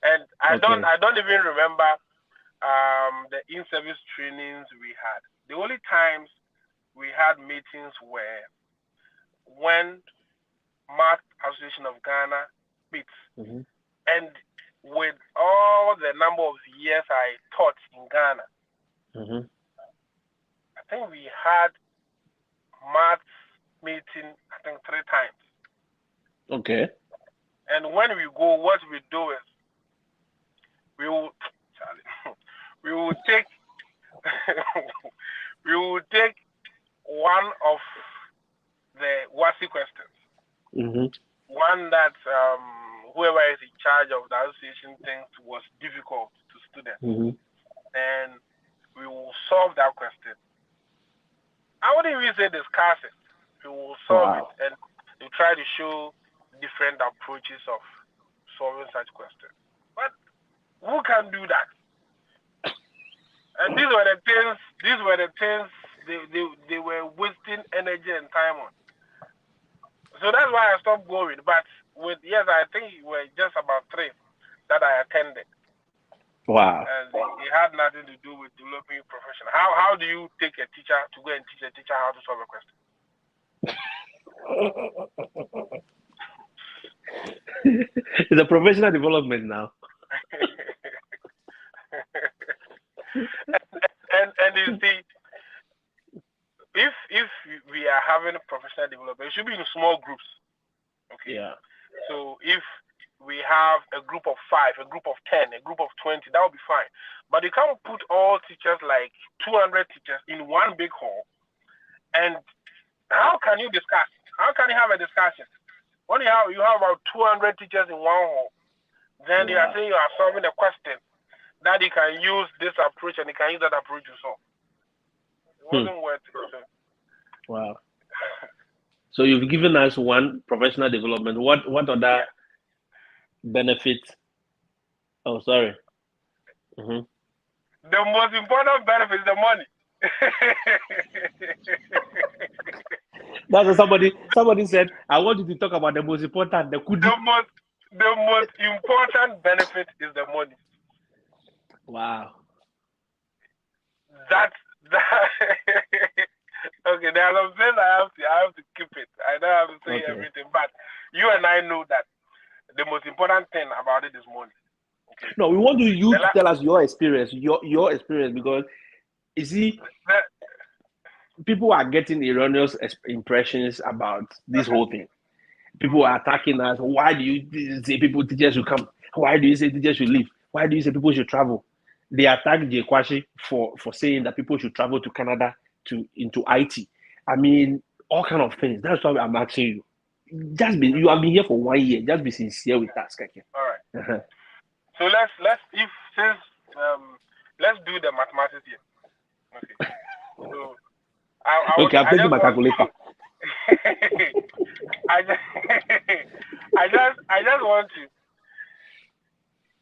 And I don't even remember the in-service trainings we had. The only times we had meetings were when Math Association of Ghana meets. And with all the number of years I taught in Ghana, I think we had math meeting, I think 3 times. Okay. And when we go, what we do is we will take one of the WASI questions. One that whoever is in charge of the association thinks was difficult to students. And we will solve that question. I wouldn't even say discuss it. We will solve it, and we try to show different approaches of solving such questions. But who can do that? And these were the things they were wasting energy and time on. So that's why I stopped going. But I think it were just about 3 that I attended. Wow. And it had nothing to do with developing profession. How do you take a teacher to go and teach a teacher how to solve a question? It's a professional development now. and you see, if we are having a professional development, it should be in small groups. Okay. Yeah. So if we have a group of 5, a group of 10, a group of 20, that would be fine. But you can't put all teachers, like 200 teachers, in one big hall. And how can you discuss? How can you have a discussion? When you have about 200 teachers in one hall, then you are saying you are solving a question that he can use this approach and he can use that approach to solve. It wasn't worth it. So. Wow. So you've given us one professional development. What other benefits? Oh, sorry. The most important benefit is the money. That's what somebody said. I want you to talk about the most important. The most important benefit is the money. Wow. That's that. Okay, there are some things I have to keep it. I don't have to say everything, but you and I know that the most important thing about it is money. Okay. No, we want you to tell us your experience, your experience, because you see, people are getting erroneous impressions about this whole thing. People are attacking us. Why do you say teachers should come? Why do you say teachers should leave? Why do you say people should travel? They attacked Jay Kwashi for saying that people should travel to Canada into IT. I mean, all kind of things. That's why I'm asking you. You have been here for 1 year. Just be sincere with us, Kake. All right. So let's do the mathematics here. Okay. So I'm taking my calculator. I just want to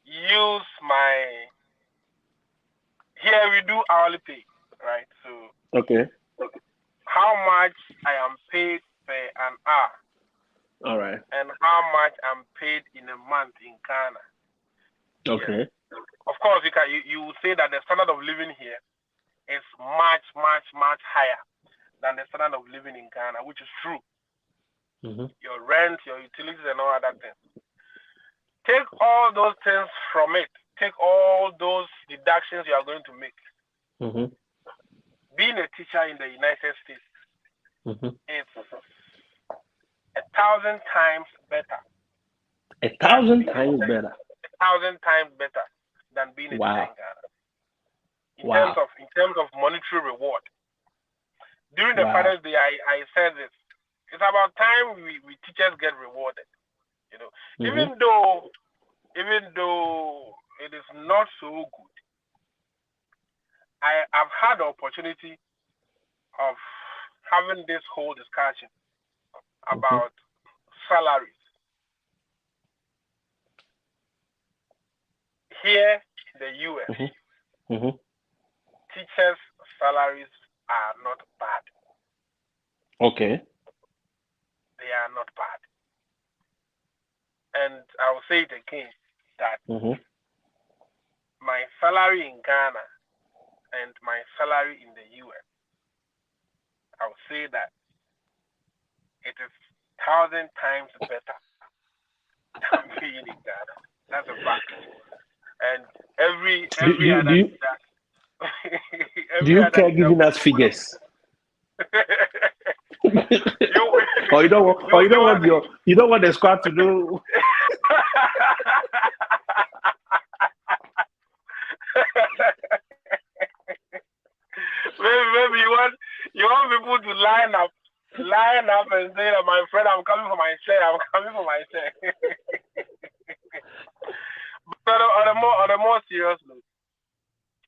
use my. Here we do hourly pay, right? So okay. How much I am paid per an hour. All right. And how much I'm paid in a month in Ghana. Okay. Yeah. Of course, you will say that the standard of living here is much, much, much higher than the standard of living in Ghana, which is true. Your rent, your utilities, and all other things. Take all those things from it. Take all those deductions you are going to make. Being a teacher in the United States is 1,000 times better. 1,000 times better. 1,000 times better than being a teacher in Ghana. In terms of monetary reward. During the Father's Day, I said this. It's about time we teachers get rewarded. You know, even though it is not so good, I've had the opportunity of having this whole discussion about salaries. Here in the US, teachers' salaries are not bad. Okay. They are not bad. And I will say it again that my salary in Ghana and my salary in the US, I will say that it is 1,000 times better than being in Ghana. That's a fact. And every other teacher. Do you care giving us figures? Or you don't want the squad to do. Maybe you want people to line up and say that, my friend, I'm coming for my share. But on a more serious note,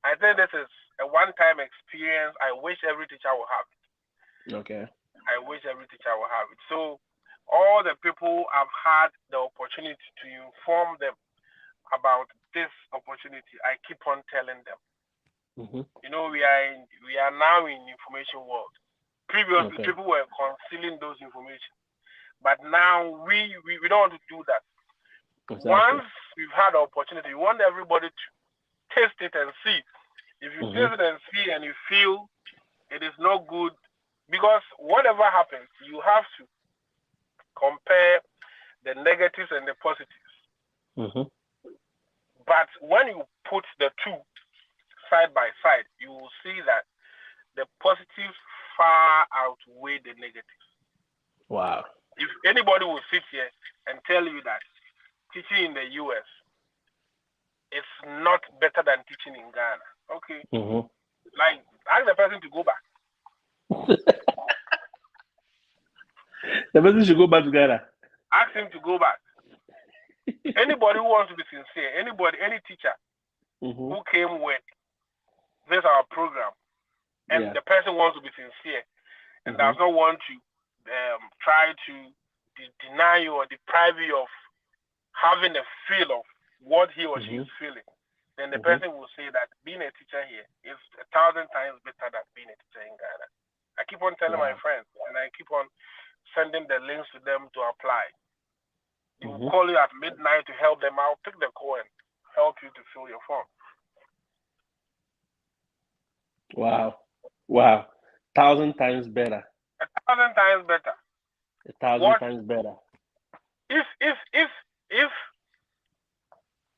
I think this is a one-time experience. I wish every teacher will have it. Okay. I wish every teacher will have it. So all the people have had the opportunity to inform them about this opportunity. I keep on telling them. You know, we are now in information world. Previously, people were concealing those information, but now we don't want to do that. Exactly. Once we've had the opportunity, we want everybody to taste it and see. If you taste it and see and you feel it is not good, because whatever happens, you have to compare the negatives and the positives. But when you put the two side by side, you will see that the positives far outweigh the negatives. Wow. If anybody will sit here and tell you that teaching in the US is not better than teaching in Ghana, okay. Like, ask the person to go back. The person should go back to Ghana. Ask him to go back. Anybody who wants to be sincere, any teacher Mm-hmm. who came with this our program, and Yeah. the person wants to be sincere and Mm-hmm. does not want to try to deny you or deprive you of having a feel of what he or she Mm-hmm. is feeling, then the Mm-hmm. person will say that being a teacher here is 1,000 times better than being a teacher in Ghana. I keep on telling my Wow. friends, and I keep on sending the links to them to apply. They will Mm-hmm. call you at midnight to help them out. Pick the call and help you to fill your form. Wow. Wow. 1,000 times better. 1,000 times better. A thousand What times better. if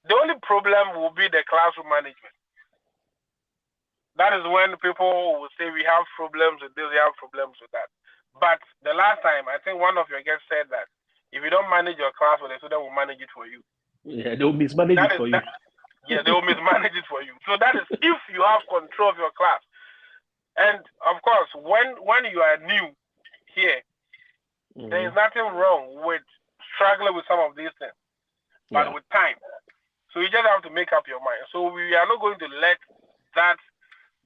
the only problem will be the classroom management? That is when people will say we have problems with this, we have problems with that. But the last time, I think one of your guests said that if you don't manage your class, well, the student will manage it for you. Yeah, they'll mismanage That it is for you. that. Yeah, they will mismanage it for you. So that is if you have control of your class. And of course, when you are new here, there is Mm-hmm. nothing wrong with struggling with some of these things, but Yeah. with time. So you just have to make up your mind. So we are not going to let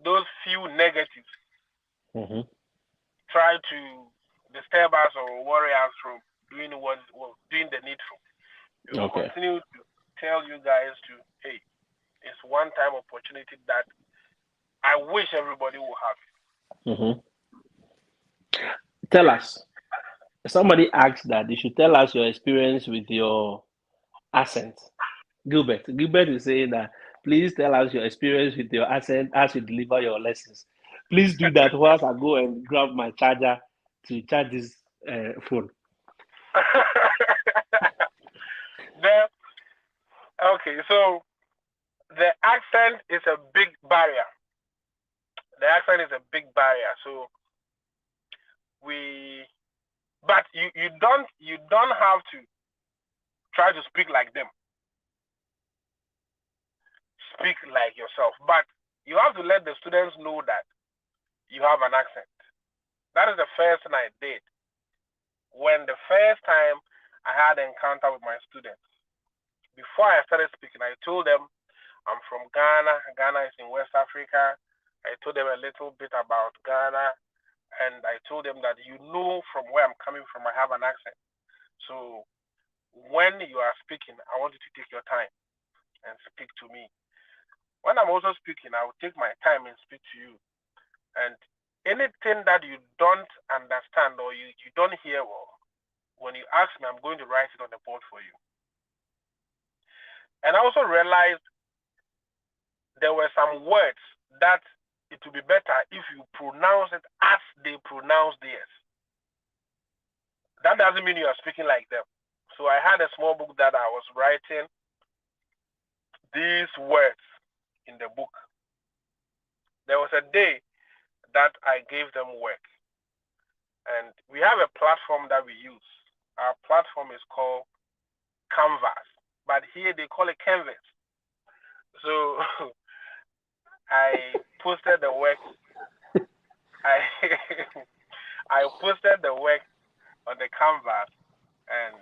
those few negatives Mm-hmm. try to disturb us or worry us from doing doing the needful. We will Okay. continue to tell you guys to, hey, it's one time opportunity that I wish everybody will have. Mm-hmm. Tell us. Somebody asked that you should tell us your experience with your accent. Gilbert. Gilbert is saying that please tell us your experience with your accent as you deliver your lessons. Please do that whilst I go and grab my charger to charge this phone. Okay, so the accent is a big barrier. The accent is a big barrier. So but you don't have to try to speak like them. Speak like yourself, but you have to let the students know that you have an accent. That is the first thing I did. When the first time I had an encounter with my students, before I started speaking, I told them I'm from Ghana. Ghana is in West Africa. I told them a little bit about Ghana, and I told them that from where I'm coming from, I have an accent. So when you are speaking, I want you to take your time and speak to me. When I'm also speaking, I will take my time and speak to you. And anything that you don't understand or you don't hear well, when you ask me, I'm going to write it on the board for you. And I also realized there were some words that it would be better if you pronounce it as they pronounce theirs. That doesn't mean you are speaking like them. So I had a small book that I was writing these words in the book. There was a day that I gave them work. And we have a platform that we use. Our platform is called Canvas, but here they call it Canvas. So I posted the work. I I posted the work on the Canvas, and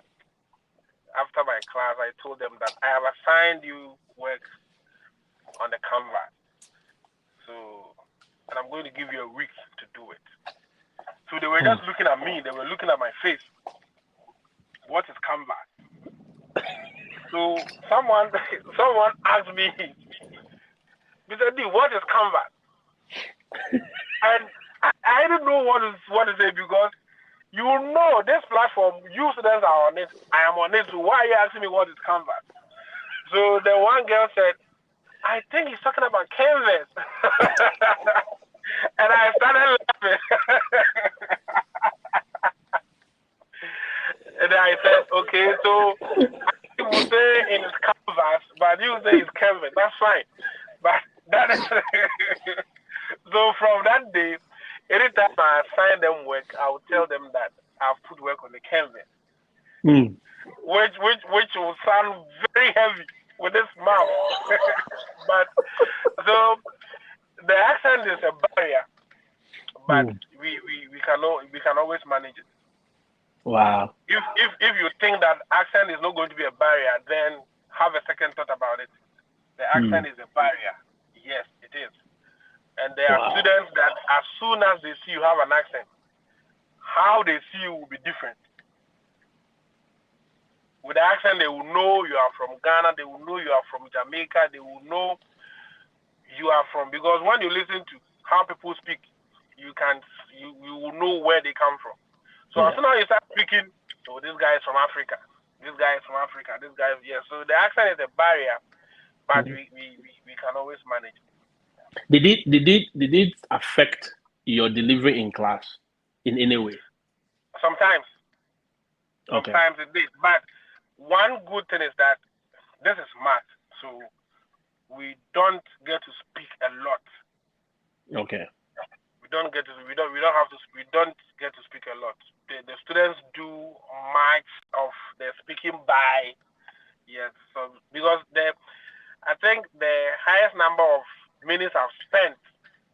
after my class, I told them that I have assigned you work on the Canvas. So, and I'm going to give you a week to do it. So they were just looking at me. They were looking at my face. What is Canvas? So someone asked me, Mr. D, what is Canvas? And I didn't know what to say because this platform, you students are on it. I am on it. So why are you asking me what is Canvas? So the one girl said, I think he's talking about Canvas. And I started laughing. And I said, okay, so he will say in his Canvas, but you say it's Canvas. That's fine. But that is so from that day, anytime I assign them work, I will tell them that I've put work on the Canvas. Which will sound very heavy with this mouth. But so the accent is a barrier, but we can always manage it. Wow. If you think that accent is not going to be a barrier, then have a second thought about it. The accent is a barrier. Yes, it is. And there are Wow. students that as soon as they see you have an accent, how they see you will be different. With the accent, they will know you are from Ghana, they will know you are from Jamaica, they will know you are from, because when you listen to how people speak, you will know where they come from. So as soon as you start speaking, so this guy is from Africa, this guy is from Africa, this guy is here. So the accent is a barrier, but we can always manage it. Did it affect your delivery in class in any way? Sometimes Okay. it did. But one good thing is that this is math, so we don't get to speak a lot. Okay. We don't get to speak a lot. The students do much of their speaking by, yes. So because I think the highest number of minutes I've spent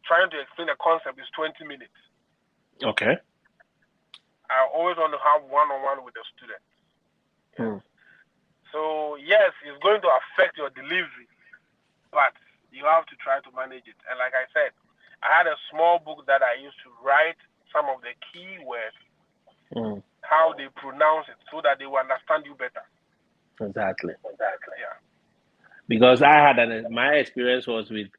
trying to explain a concept is 20 minutes. Okay. I always want to have one-on-one with the students. Yes. So yes, it's going to affect your delivery, but you have to try to manage it. And like I said, I had a small book that I used to write some of the key words, how they pronounce it, so that they will understand you better. Exactly. Yeah. Because I had my experience was with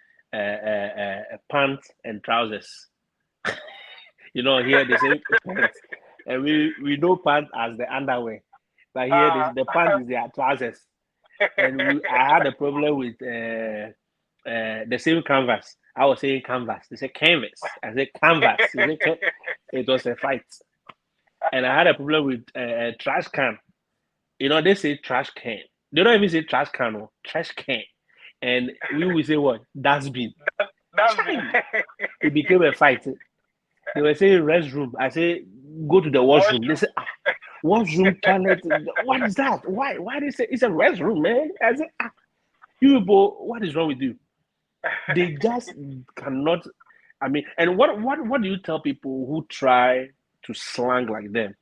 pants and trousers. You know, here they say pants, and we know pants as the underwear, but here the pants is their trousers. And I had a problem with the same canvas. I was saying canvas. They said canvas. I said canvas. It was a fight. And I had a problem with trash can. You know, they say trash can. They don't even say trash can or trash can. And we will say what? Dustbin. It became a fight. They were saying restroom. I say go to the washroom. They say washroom, toilet. What is that? Why they say it's a restroom, man? I say you people, what is wrong with you? They just cannot. I mean, and what do you tell people who try to slang like them?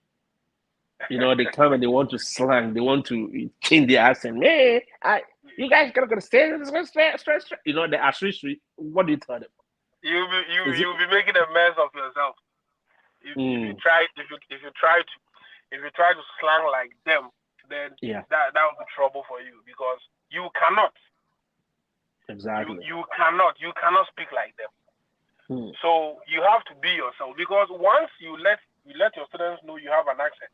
You know, they come and they want to slang. They want to change their accent. Hey, you guys gotta stay. You know, the street. What do you tell them? You'll be making a mess of yourself if you try to slang like them. Then that will be trouble for you, because you cannot. Exactly. You cannot speak like them. So you have to be yourself, because once you let your students know you have an accent,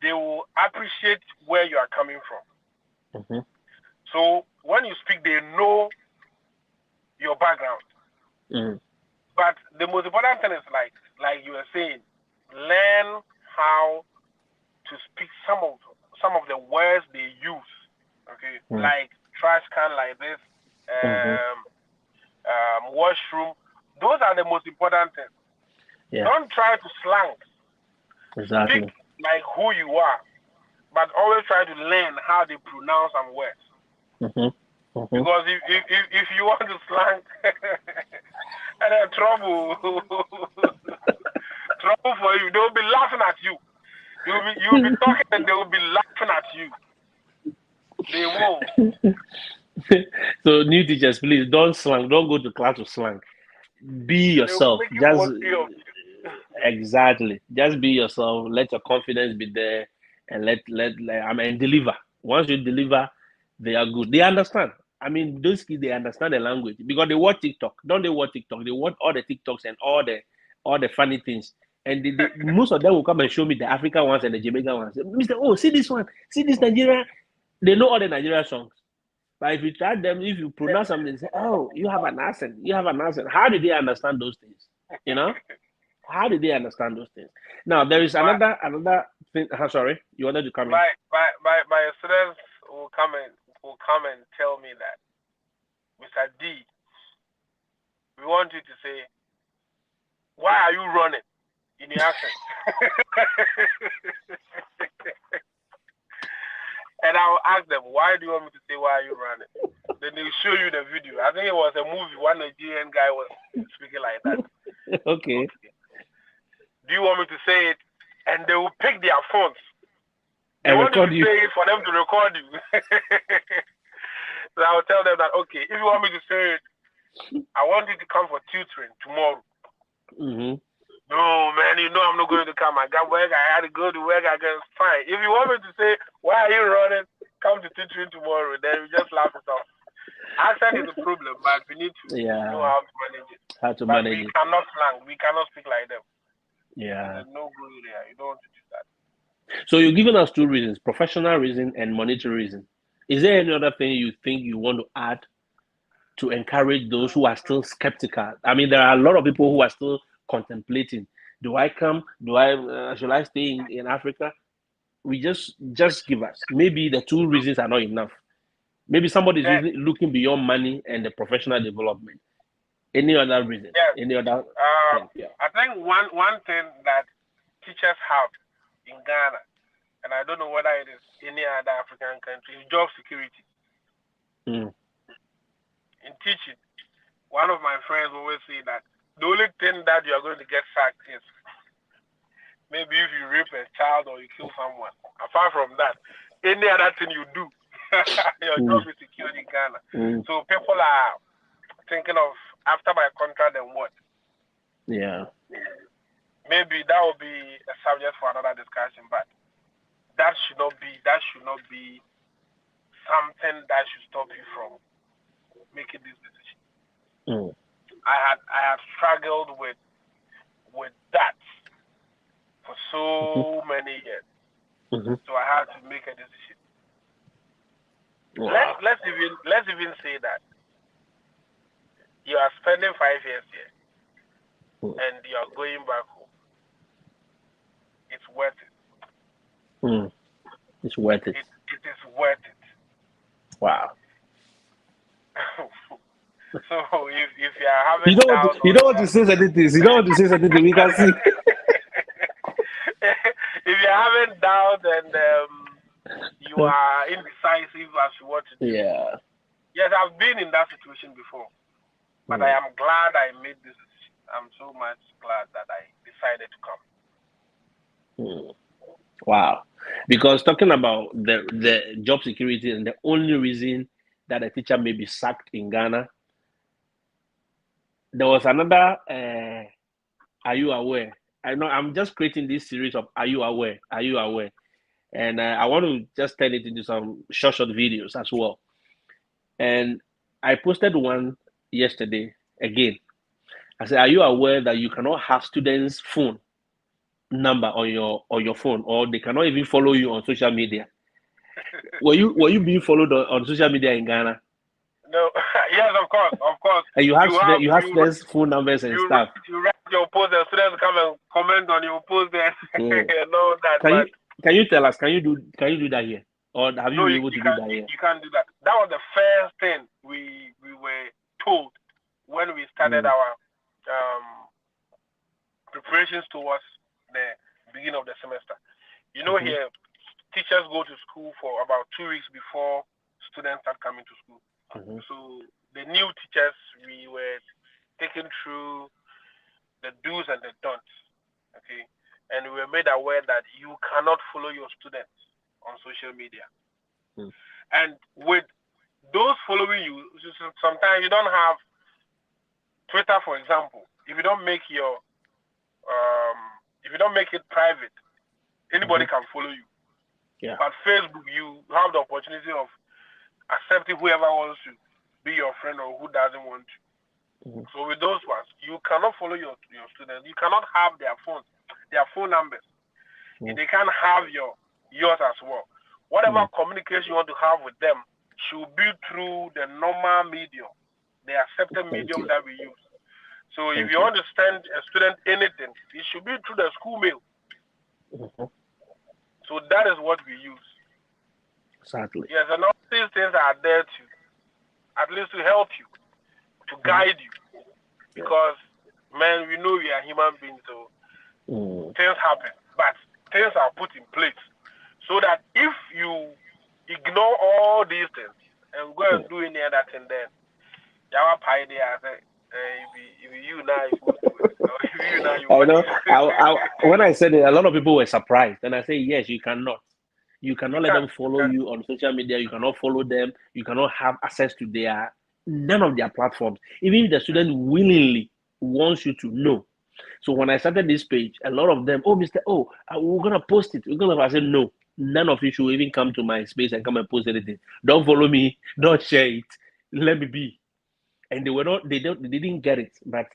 they will appreciate where you are coming from. So when you speak, they know your background. But the most important thing is like you were saying, learn how to speak some of the words they use. Okay, like trash can, like this, washroom. Those are the most important things. Yeah. Don't try to slang. Exactly. Speak like who you are, but always try to learn how they pronounce some words. Because if you want to slang, and trouble for you. They will be laughing at you. You will be talking and they will be laughing at you. They won't. So new teachers, please don't slang. Don't go to class to slang. Be yourself. Exactly. Just be yourself. Let your confidence be there, and and deliver. Once you deliver, they are good. They understand. I mean, those kids, they understand the language because they watch TikTok. Don't they watch TikTok? They watch all the TikToks and all the funny things. And most of them will come and show me the African ones and the Jamaican ones. Mr. Oh, see this one. See this Nigeria. They know all the Nigerian songs. But if you try them, if you pronounce something, they say, oh, you have an accent. You have an accent. How did they understand those things? You know? How did they understand those things? Now, there is another thing. Sorry, you wanted to come in? My students will come and tell me that, Mr. D, we want you to say, why are you running in your accent? And I'll ask them, why do you want me to say, why are you running? Then they'll show you the video. I think it was a movie, one Nigerian guy was speaking like that. Okay. Do you want me to say it? And they will pick their phones. They and want record you to say it for them to record you. So I'll tell them that, okay, if you want me to say it, I want you to come for tutoring tomorrow. Mm-hmm. No, man, you know I'm not going to come. I got work. I had to go to work. I guess fine. If you want me to say, why are you running? Come to tutoring tomorrow. Then we just laugh it off. Accent is a problem, but we need to know how to manage it. But we cannot slang. We cannot speak like them. Yeah. There's no good there. You don't want to do that. So you're giving us two reasons: professional reason and monetary reason. Is there any other thing you think you want to add to encourage those who are still skeptical? I mean, there are a lot of people who are still contemplating. Do I come? Do I? Should I stay in Africa? We just give us. Maybe the two reasons are not enough. Maybe somebody is really looking beyond money and the professional development. Any other reason? Yes. Any other thing? Yeah. I think one thing that teachers have in Ghana, and I don't know whether it is any other African country, is job security. Mm. In teaching, one of my friends always say that the only thing that you are going to get sacked is maybe if you rape a child or you kill someone. Apart from that, any other thing you do, your job is secured in Ghana. So people are thinking of, after my contract, then what? Yeah. Maybe that will be a subject for another discussion, but that should not be something that should stop you from making this decision. I had struggled with that for so many years. So I had to make a decision. Wow. Let's even say that you are spending 5 years here and you are going back home. It's worth it. It's worth it. It is worth it. Wow. So if you are having you don't want to say certain things. You don't want to say certain things. We can see. If you're having doubt and you are indecisive as to what to do. Yeah. Yes, I've been in that situation before. But I am glad I made this decision. I'm so much glad that I decided to come. Wow. Because talking about the job security, and the only reason that a teacher may be sacked in Ghana, there was another, Are You Aware? I know I'm just creating this series of Are You Aware? Are You Aware? And I want to just turn it into some short videos as well. And I posted one yesterday again. I said, are you aware that you cannot have students' phone number on your phone, or they cannot even follow you on social media? Were you being followed on social media in Ghana? No. Yes, of course. And you have students' phone numbers and stuff. You write your post, and students come and comment on your post there. And all that. Can you tell us? Can you do that here, or have you been able to do that here? You can't do that. That was the first thing we were told when we started our preparations towards the beginning of the semester. You know, here teachers go to school for about 2 weeks before students start coming to school. So the new teachers, we were taken through the do's and the don'ts. Okay. And we were made aware that you cannot follow your students on social media. And with those following you, sometimes you don't have Twitter, for example. If you don't make it private, anybody can follow you. Yeah. But Facebook, you have the opportunity of accepting whoever wants to be your friend or who doesn't want to. So with those ones, you cannot follow your students. You cannot have their phone numbers. They can't have yours as well. Whatever communication you want to have with them should be through the normal medium, the accepted medium that we use. So if you want to send a student anything, it should be through the school mail. So that is what we use. Exactly. Yes, and all these things are there to, at least to help you, to guide you. Because, man, we know we are human beings, so things happen. But things are put in place so that if you ignore all these things and go and do any other thing, then you have a pie there. If you now, you won't do it. If you now, you I know. When I said it, a lot of people were surprised. And I say, yes, you cannot. You cannot let them follow you on social media. You cannot follow them. You cannot have access to none of their platforms. Even if the student willingly wants you to know. So when I started this page, a lot of them, oh, Mr. Oh, we're going to post it. I said, no, none of you should even come to my space and come and post anything. Don't follow me. Don't share it. Let me be. And they didn't get it. But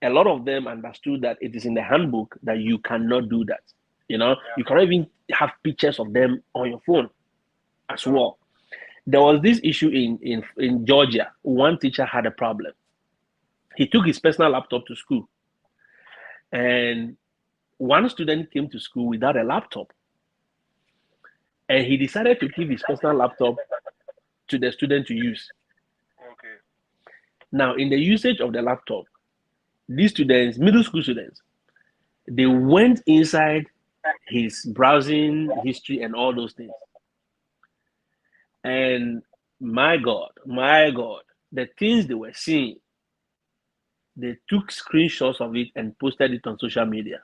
a lot of them understood that it is in the handbook that you cannot do that. You cannot even have pictures of them on your phone as well. There was this issue in Georgia. One teacher had a problem. He took his personal laptop to school. And one student came to school without a laptop. And he decided to give his personal laptop to the student to use. Okay. Now, in the usage of the laptop, these students, middle school students, they went inside his browsing history and all those things. And my God, the things they were seeing, they took screenshots of it and posted it on social media.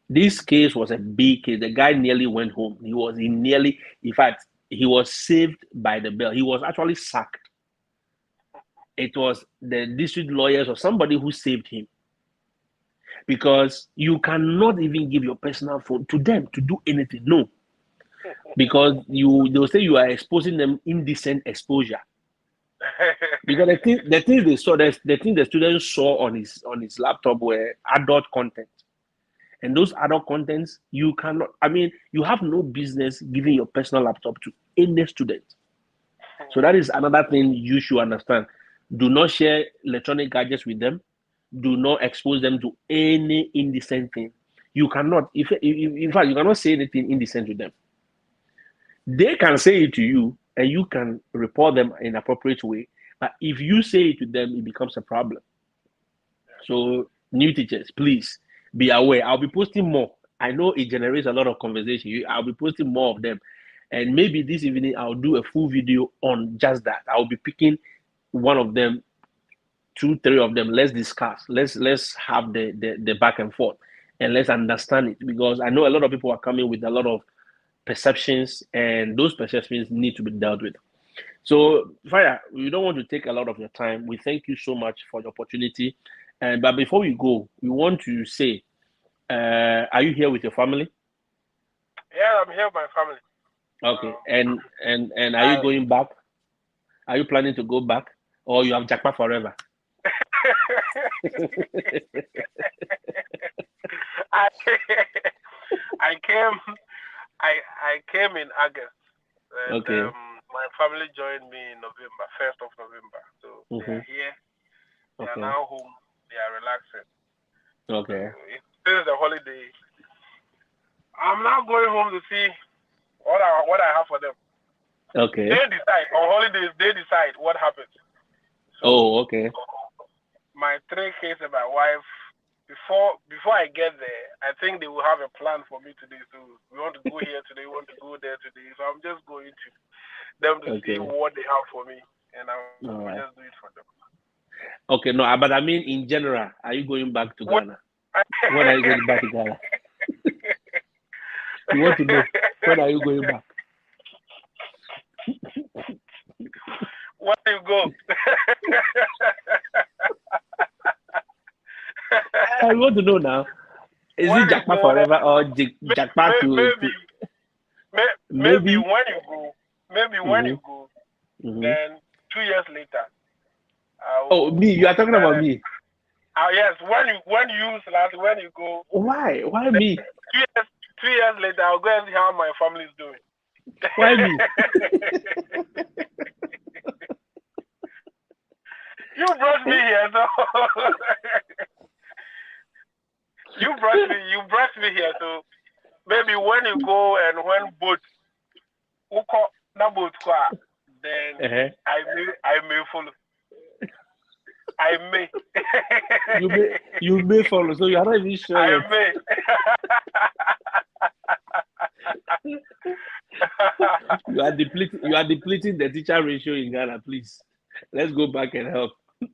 This case was a big case. The guy nearly went home. He was saved by the bell. He was actually sacked. It was the district lawyers or somebody who saved him. Because you cannot even give your personal phone to them to do anything. No. Because they'll say you are exposing them indecent exposure. Because the things they saw, the things the students saw on his laptop were adult content. And those adult contents, you cannot, you have no business giving your personal laptop to any student. So that is another thing you should understand. Do not share electronic gadgets with them. Do not expose them to any indecent thing. You cannot, in fact, you cannot say anything indecent to them. They can say it to you, and you can report them in an appropriate way. But if you say it to them, it becomes a problem. So, new teachers, please be aware. I'll be posting more. I know it generates a lot of conversation. I'll be posting more of them. And maybe this evening, I'll do a full video on just that. I'll be picking one of them, 2, 3 of them. Let's discuss. Let's have the back and forth. And let's understand it. Because I know a lot of people are coming with a lot of perceptions, and those perceptions need to be dealt with. So, Fire, we don't want to take a lot of your time. We thank you so much for the opportunity. But before we go, we want to say, are you here with your family? Yeah, I'm here with my family. Okay. And are you going back? Are you planning to go back, or you have Jackpot forever? I came in August. And, okay. My family joined me in November, 1st of November. So they're here. They are now home. They are relaxing. Okay. So since the holiday, I'm now going home to see what I have for them. Okay. They decide on holidays. They decide what happens. So, okay. My 3 kids and my wife. Before I get there, I think they will have a plan for me today. So we want to go here today, we want to go there today. So I'm just going to them to see what they have for me, and I'll just do it for them. Okay, no, but I mean in general, are you going back to Ghana? When are you going back to Ghana? You want to know when are you going back? When do you go? I want to know now. Is it Jackpot forever or Jackpot to maybe when you go, when you go, then 2 years later. Me? You are talking about me? Yes. When you go. Why? Why me? 2 years later, I'll go and see how my family is doing. Why me? You brought me here, so. You brought me here, so maybe when you go and when boat, then I may follow. I may. You may follow, so you are not even sure. I may. You are depleting the teacher ratio in Ghana. Please, let's go back and help. So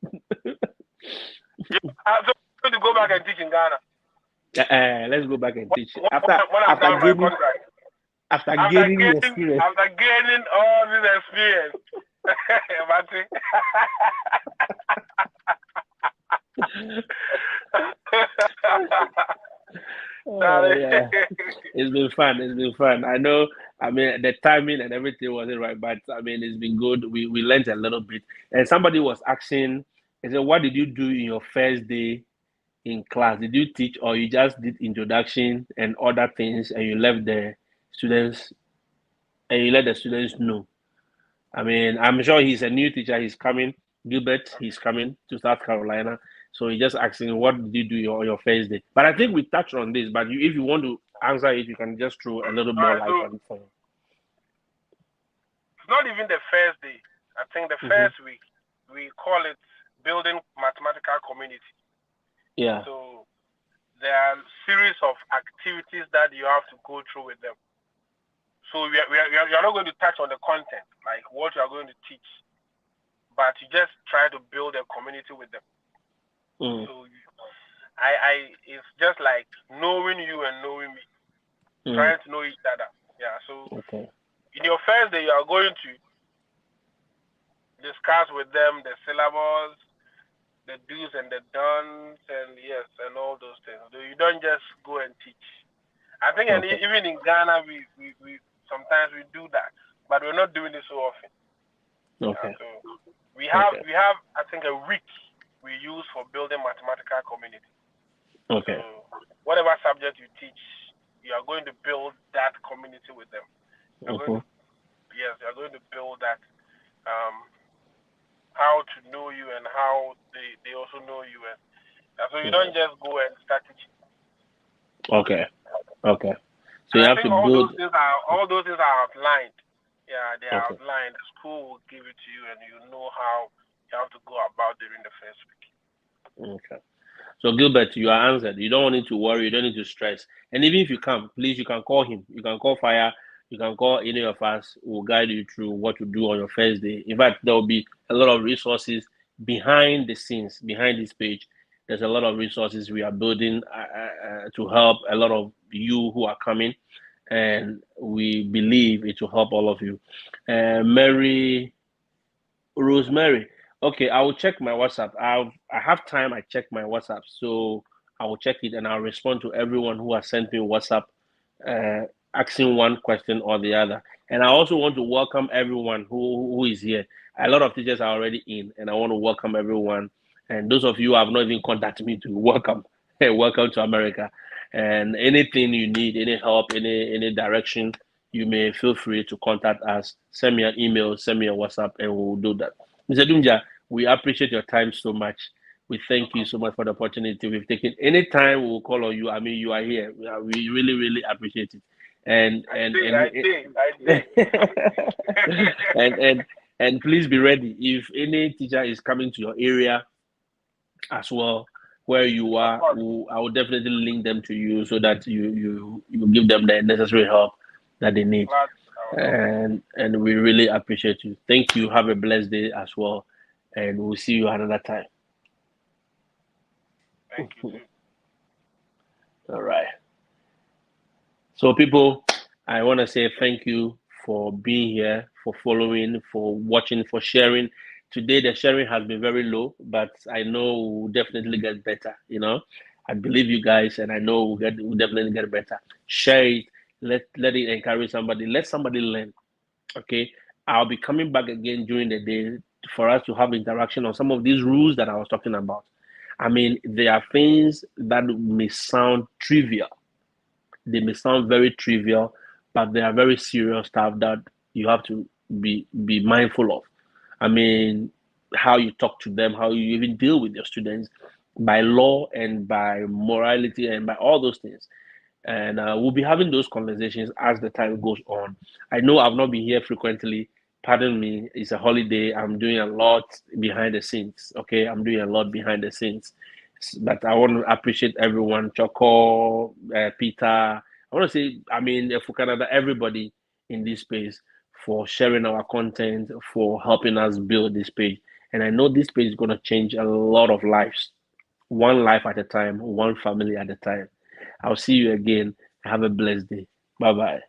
to go back and teach in Ghana. Let's go back and teach after gaining. After gaining experience. After gaining all this experience. Yeah. It's been fun. It's been fun. I know. I mean, the timing and everything wasn't right, but I mean, it's been good. We learned a little bit. And somebody was asking, "I said, what did you do in your first day in class? Did you teach, or you just did introduction and other things, and you left the students and you let the students know?" I mean, I'm sure he's a new teacher. He's coming, Gilbert. He's coming to South Carolina. So he's just asking, what did you do on your first day? But I think we touched on this. But if you want to answer it, you can just throw a little more light on it. It's not even the first day. I think the first week, we call it building mathematical community. Yeah. So there are a series of activities that you have to go through with them. So you're not going to touch on the content, like what you are going to teach, but you just try to build a community with them. So it's just like knowing you and knowing me, trying to know each other. Yeah. So in your first day, you are going to discuss with them the syllabus, the do's and the don'ts, and and all those things. So you don't just go and teach. I think, and even in Ghana, we sometimes we do that, but we're not doing it so often. Okay. So we have I think a week we use for building mathematical community. Okay. So whatever subject you teach, you are going to build that community with them. You're going to build that how to know you and how they also know you, and so you don't just go and start teaching. Okay. So you have to all build. All those things are outlined. Yeah, they are outlined. The school will give it to you, and you know how you have to go about during the first week. Okay. So Gilbert, you are answered. You don't need to worry. You don't need to stress. And even if you come, please, you can call him. You can call Fire. You can call any of us. We'll guide you through what to do on your first day. In fact, there will be a lot of resources behind the scenes, behind this page. There's a lot of resources we are building to help a lot of you who are coming, and we believe it will help all of you. Rosemary. Okay, I will check my WhatsApp. I have time. I check my WhatsApp, so I will check it and I'll respond to everyone who has sent me WhatsApp, asking one question or the other. And I also want to welcome everyone who is here. A lot of teachers are already in, and I want to welcome everyone. And those of you who have not even contacted me, to welcome, welcome to America. And anything you need, any help, any direction, you may feel free to contact us. Send me an email, send me a WhatsApp, and we'll do that. Mr. Dumja, we appreciate your time so much. We thank you so much for the opportunity we've taken. Anytime we'll call on you. I mean, you are here. We really, really appreciate it. And please be ready. If any teacher is coming to your area as well, where you are, I will definitely link them to you so that you give them the necessary help that they need. And we really appreciate you. Thank you. Have a blessed day as well, and we'll see you another time. Thank you. All right. So people, I want to say thank you for being here, for following, for watching, for sharing. Today the sharing has been very low, but I know we'll definitely get better. I believe you guys, and I know we'll definitely get better. Share it. Let it encourage somebody. Let somebody learn. Okay. I'll be coming back again during the day for us to have interaction on some of these rules that I was talking about. I mean, there are things that may sound trivial. They may sound very trivial, but they are very serious stuff that you have to be mindful of. I mean, how you talk to them, how you even deal with your students by law and by morality and by all those things. And we'll be having those conversations as the time goes on. I know I've not been here frequently. Pardon me, it's a holiday. I'm doing a lot behind the scenes. Okay, I'm doing a lot behind the scenes. But I want to appreciate everyone, Choco, Peter. I want to say, I mean, for Canada, everybody in this space for sharing our content, for helping us build this page. And I know this page is going to change a lot of lives, one life at a time, one family at a time. I'll see you again. Have a blessed day. Bye-bye.